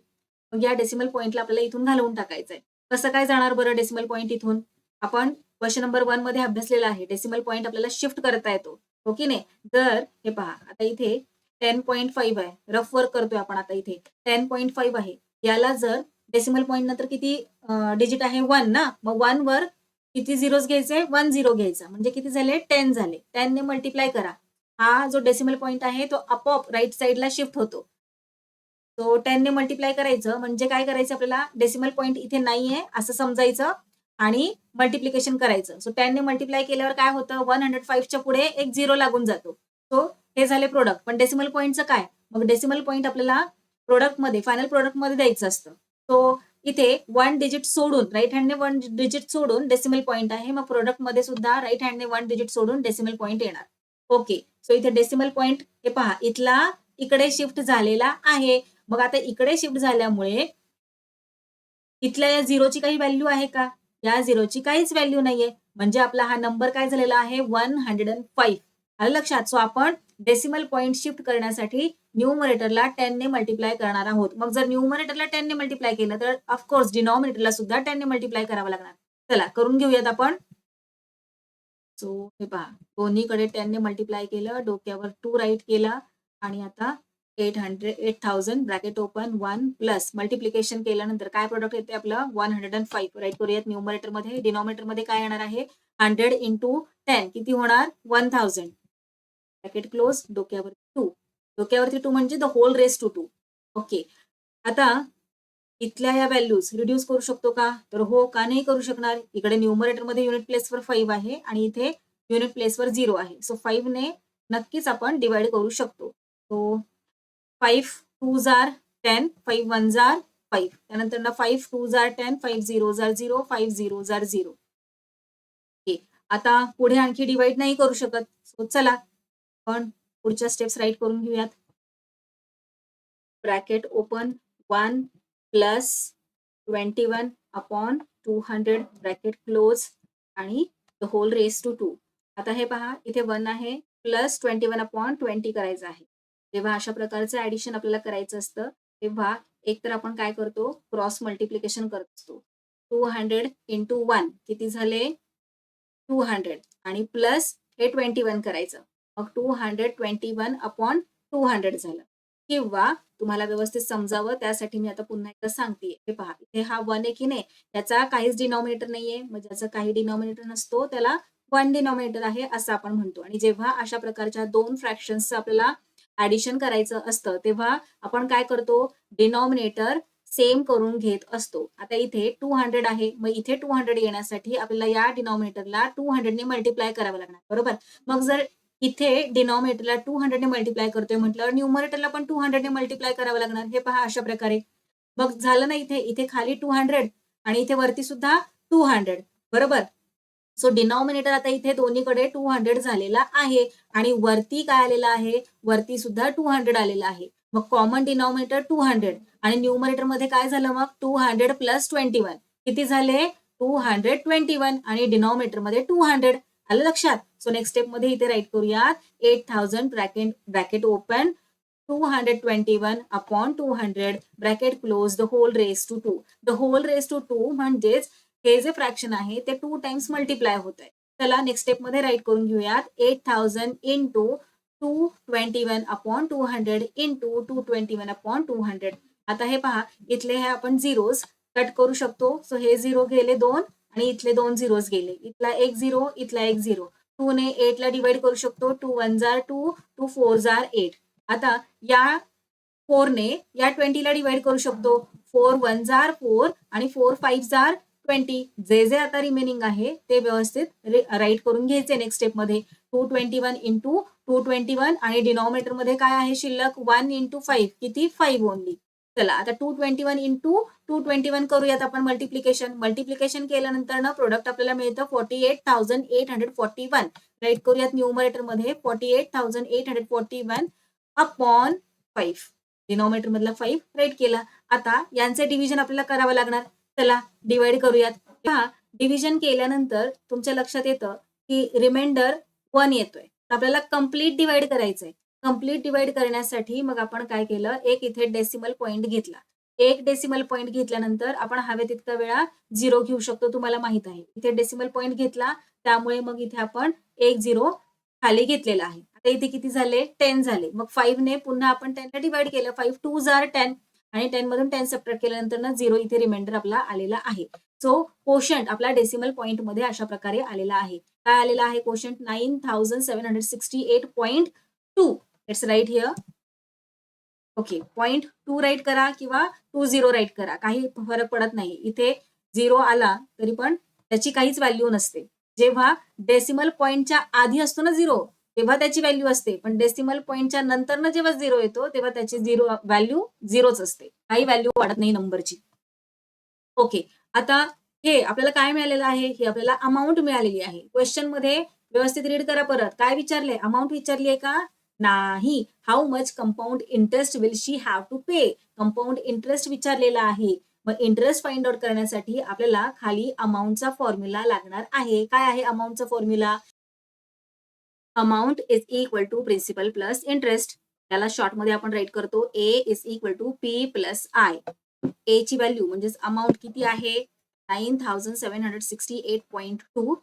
मग या डेसिमल पॉईंटला आपल्याला इथून घालवून टाकायचं आहे. कसं काय जाणार बरं डेसिमल पॉईंट इथून? आपण क्वेश्चन नंबर 1 मध्ये अभ्यासलेला आहे, डेसिमल पॉईंट आपल्याला शिफ्ट करता येतो, हो की नाही? जर हे पहा, आता इथे 10.5 आहे, रफ वर्क करतोय आपण. आता इथे 10.5 आहे, याला जर डेसिमल पॉईंट नंतर किती डिजिट आहे, 1 ना. मग 1 वर किती झिरोज घ्यायचे, 1 झिरो घ्यायचा, म्हणजे किती झाले, 10 झाले. 10 ने मल्टिप्लाय करा. हा जो डेसिमल पॉईंट आहे तो आपोआप राईट साईडला शिफ्ट होतो. तो 10 ने मल्टिप्लाय करायचं, म्हणजे काय करायचं आपल्याला, डेसिमल पॉईंट इथे नाहीये असं समजायचं आणि मल्टिप्लिकेशन करायचं. सो 10 ने मल्टिप्लाय केल्यावर काय होतं, 105 च्या पुढे एक झिरो लागून जातो. सो हे झाले प्रोडक्ट. पण डेसिमल पॉईंटचं काय, मग डेसिमल पॉईंट आपल्याला प्रोडक्ट मध्ये, फायनल प्रोडक्ट मध्ये द्यायचं असतं. सो इथे 1 डिजिट सोडून, राईट हँडने 1 डिजिट सोडून डेसिमल पॉईंट आहे, मग प्रोडक्ट मध्ये सुद्धा राईट हँडने 1 डिजिट सोडून डेसिमल पॉईंट येणार. ओके, सो इथे डेसिमल पॉईंट हे पहा, इथला इकडे शिफ्ट झालेला आहे. मग आता इकडे शिफ्ट झाल्यामुळे इथल्या या झिरोची काही व्हॅल्यू आहे का, या झिरोची काहीच व्हॅल्यू नाहीये. म्हणजे आपला हा नंबर काय झालेला आहे, 105. आलं लक्षात? सो आपण डेसिमल पॉईंट शिफ्ट करण्यासाठी न्यूमरेटरला 10 ने मल्टिप्लाय करणार आहोत. मग जर न्यूमरेटरला 10 ने मल्टिप्लाय केलं तर ऑफकोर्स डिनॉमिनेटरला सुद्धा 10 ने मल्टिप्लाय करावं लागणार. चला करून घेऊयात आपण. सो हे पहा, दोन्हीकडे 10 ने मल्टिप्लाय केलं, डोक्यावर 2 राईट केला, आणि आता 8,000 ब्रॅकेट ओपन 1 प्लस मल्टिप्लिकेशन केल्यानंतर काय प्रोडक्ट येते आपलं, 105 राईट करूयात. न्यूमरेटर मध्ये, डिनॉमिनेटर मध्ये काय येणार आहे, 100 इंटू 10 किती होणार, 1000 ब्रॅकेट क्लोज, डोक्यावरती 2, डोक्यावरती 2 म्हणजे the whole raise to 2. Okay, आता इथल्या या व्हॅल्यूज रिड्यूस करू शकतो का, तर हो, का नाही करू शकणार. इकडे न्यूमरेटर मध्ये युनिट प्लेसवर 5 आहे आणि इथे युनिट प्लेसवर 0 आहे. सो 5 ने नक्कीच आपण डिवाइड करू शकतो. So 5 2s are 10, 5 1s are 5. त्यानंतर ना 5 2 जार 10, 5 0 जार 0, 5 0 जार 0. ओके. आता पुढे आणखी डिवाइड नाही करू शकत. सो चला पण पुढच्या स्टेप्स राईट करून घेऊयात. Bracket open 1 plus 21 upon 200 bracket close आणि द होल रेस टू 2. आता हे पहा इथे 1 आहे प्लस 21 अपॉन 20 करायचं आहे. जेव्हा अशा प्रकारचं ऍडिशन आपल्याला करायचं असतं तेव्हा एक तर आपण काय करतो क्रॉस मल्टिप्लिकेशन करत असतो. 200 इंटू 1 किती झाले 200 आणि प्लस हे 21 करायचं. मग 221 अपॉन 200 झालं. किंवा तुम्हाला व्यवस्थित समजावं त्यासाठी मी आता पुन्हा एकदा सांगते. हे पहा इथे हा 1 आहे की नाही त्याचा काहीच डिनॉमिनेटर नाहीये. मग ज्याचा काही डिनॉमिनेटर नसतो त्याला 1 डिनॉमिनेटर आहे असं आपण म्हणतो. आणि जेव्हा अशा प्रकारच्या 2 फ्रॅक्शन्सचं आपल्याला ऍडिशन करायचं असतं तेव्हा आपण काय करतो डिनॉमिनेटर सेम करून घेत असतो. आता इथे 200 आहे मग इथे 200 येण्यासाठी आपल्याला या डिनॉमिनेटरला 200 ने मल्टिप्लाय करावं लागणार बरोबर. मग जर इथे डिनॉमिनेटरला 200 ने मल्टिप्लाय करतोय म्हटल्यावर न्यूमरेटरला पण 200 ने मल्टिप्लाय करावं लागणार. हे पहा अशा प्रकारे. मग झालं ना इथे खाली 200 आणि इथे वरती सुद्धा 200 बरोबर. सो डिनॉमिनेटर आता इथे दोन्हीकडे 200 झालेला आहे आणि वरती काय आलेलं आहे वरती सुद्धा 200 आलेलं आहे. मग कॉमन डिनॉमिनेटर 200 आणि न्यूमरेटर मध्ये काय झालं मग 200 प्लस 21 किती झाले 221 आणि डिनॉमिनेटर मध्ये 200 आलं लक्षात. सो नेक्स्ट स्टेप मध्ये इथे राईट करूयात 8000 bracket open 221 upon 200 bracket close the whole raise to 2. The whole raise to 2 म्हणजेच हे जे फ्रॅक्शन आहे ते 2 टाइम्स मल्टिप्लाय होत आहे. चला नेक्स्ट स्टेप मध्ये राईट करून घेऊयात 8000 इंटू 221 अपॉन 200 इंटू 221 अपॉन 200. आता हे पहा इथले हे आपण झिरोज कट करू शकतो. सो हे झिरो गेले 2 आणि इथले 2 झिरोज गेले. इथला एक झिरो इथला एक झिरो. 2 ने 8 ला डिवाइड करू शकतो. 2 1 जार 2 2 4 जार 8. आता या 4 ने या 20 ला डिवाइड करू शकतो. 4 1 जार 4 आणि 4 5 जार 20. जे जे आता रिमेनिंग आहे ते व्यवस्थित राईट करून घ्यायचे नेक्स्ट स्टेप मध्ये. 221 इंटू 221 आणि डिनॉमिनेटर मध्ये काय आहे शिल्लक 1 इंटू 5 किती 5 ओनली. चला आता 221 इंटू 221 करूयात आपण मल्टिप्लिकेशन केल्यानंतर ना प्रोडक्ट आपल्याला मिळतं 48,841. राईट करूयात न्यूमरेटर मध्ये 48,841 अपॉन 5. डिनॉमिनेटर मधला 5 राईट केला. आता यांचे डिव्हिजन आपल्याला करावं लागणार. चला डिवाइड करूयात. पहा डिव्हिजन केल्यानंतर तुमच्या लक्षात येतं की रिमाइंडर 1 येतोय. आपल्याला कम्प्लीट डिवाइड करायचंय. कम्प्लीट डिवाइड करण्यासाठी मग आपण काय केलं एक इथे डेसिमल पॉईंट घेतला. एक डेसिमल पॉईंट घेतल्यानंतर आपण हवे तितका वेळा 0 घेऊ शकतो तुम्हाला माहित आहे. इथे डेसिमल पॉईंट घेतला त्यामुळे मग इथे आपण एक 0 खाली घेतलेला आहे. आता इथे किती झाले 10 झाले. मग 5 ने पुन्हा आपण 10 ला डिवाइड केलं. 5 2 जार 10 आणि 10 मधून 10 सबट्रॅक्ट केल्यानंतर ना 0 इथे रिमाइंडर आपला आलेला आहे. सो कोशंट आपला डेसिमल पॉईंट मध्ये अशा प्रकारे आलेला आहे. काय आलेला आहे quotient 9768.2. Let's write here. Okay 0.2 write करा किंवा 20 राईट करा काही फरक पडत नाही. इथे 0 आला तरी पण त्याची काहीच व्हॅल्यू नसते. जेव्हा डेसिमल पॉईंटच्या आधी असतो ना 0 तेव्हा त्याची व्हॅल्यू असते. पण डेसिमल पॉईंटच्या नंतर ना जेव्हा 0 येतो तेव्हा त्याची व्हॅल्यू 0च असते. काही व्हॅल्यू वाढत नाही नंबरची. ओके आता हे आपल्याला काय मिळालेलं आहे हे आपल्याला अमाऊंट मिळालेली आहे. क्वेश्चन मध्ये व्यवस्थित रीड करा परत. काय विचारले अमाऊंट विचारली आहे का नाही. How much compound interest will she have to pay. Compound interest विचारलेला आहे. मग इंटरेस्ट फाइंड आउट करण्यासाठी आपल्याला खाली अमाऊंटचा फॉर्म्युला लागणार आहे. काय आहे अमाऊंटचा formula amount is equal to principal plus interest. त्याला शॉर्ट मध्ये आपण राईट करतो A is equal to P plus I. A ची व्हॅल्यू म्हणजेच अमाऊंट किती आहे 9768.2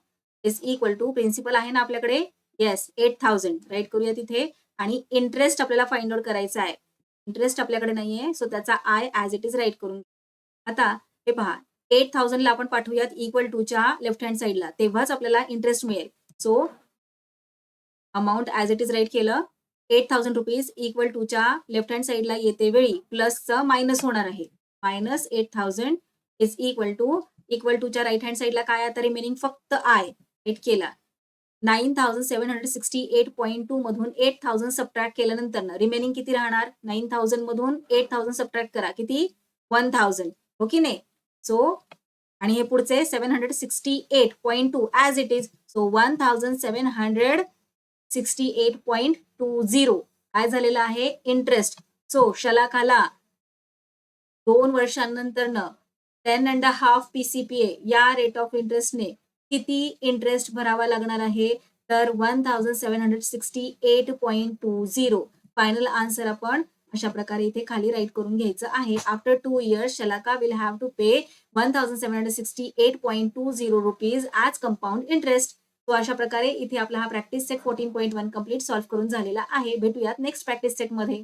इज इक्वल टू प्रिन्सिपल आहे ना आपल्याकडे येस 8000 राईट करूया तिथे. आणि इंटरेस्ट आपल्याला फाइंड आउट करायचा आहे. इंटरेस्ट आपल्याकडे नाहीये सो त्याचा I as it is write करून. आता हे पहा 8000 ला आपण पाठवूयात इक्वल टू च्या लेफ्ट हँड साईडला तेव्हाच आपल्याला इंटरेस्ट मिळेल. So amount as it is write केलं 8000 रुपीज इक्वल टू च्या लेफ्ट हँड साईडला येते वेळी प्लसचं मायनस होणार आहे. मायनस 8000 इज इक्वल टू च्या राईट हँड साईडला काय आता रिमेनिंग फक्त आय एट केला. 9768.2 मधून 8000 सबट्रॅक्ट केल्यानंतर रिमेनिंग किती राहणार 9000 मधून 8000 सबट्रॅक्ट करा किती 1000. हो की नाही? सो आणि हे पुढचे 768.2 ॲज इट इज. सो 1768.20 काय झालेलं आहे? इंटरेस्ट. सो शलाकाला 2 वर्षांनंतरनं 10.5 PCPA या रेट ऑफ इंटरेस्टने किती इंटरेस्ट भरावा लागणार आहे? तर 1768.20. फायनल आन्सर आपण अशा प्रकारे इथे खाली राईट करून घ्यायचं आहे. After 2 years Shalaka will have to pay 1768.20 rupees as compound interest. तो अशा प्रकारे इथे आपला हा प्रॅक्टिस सेट 14.1 कंप्लीट सॉल्व्ह करून झालेला आहे. भेटूयात नेक्स्ट प्रॅक्टिस सेटमध्ये.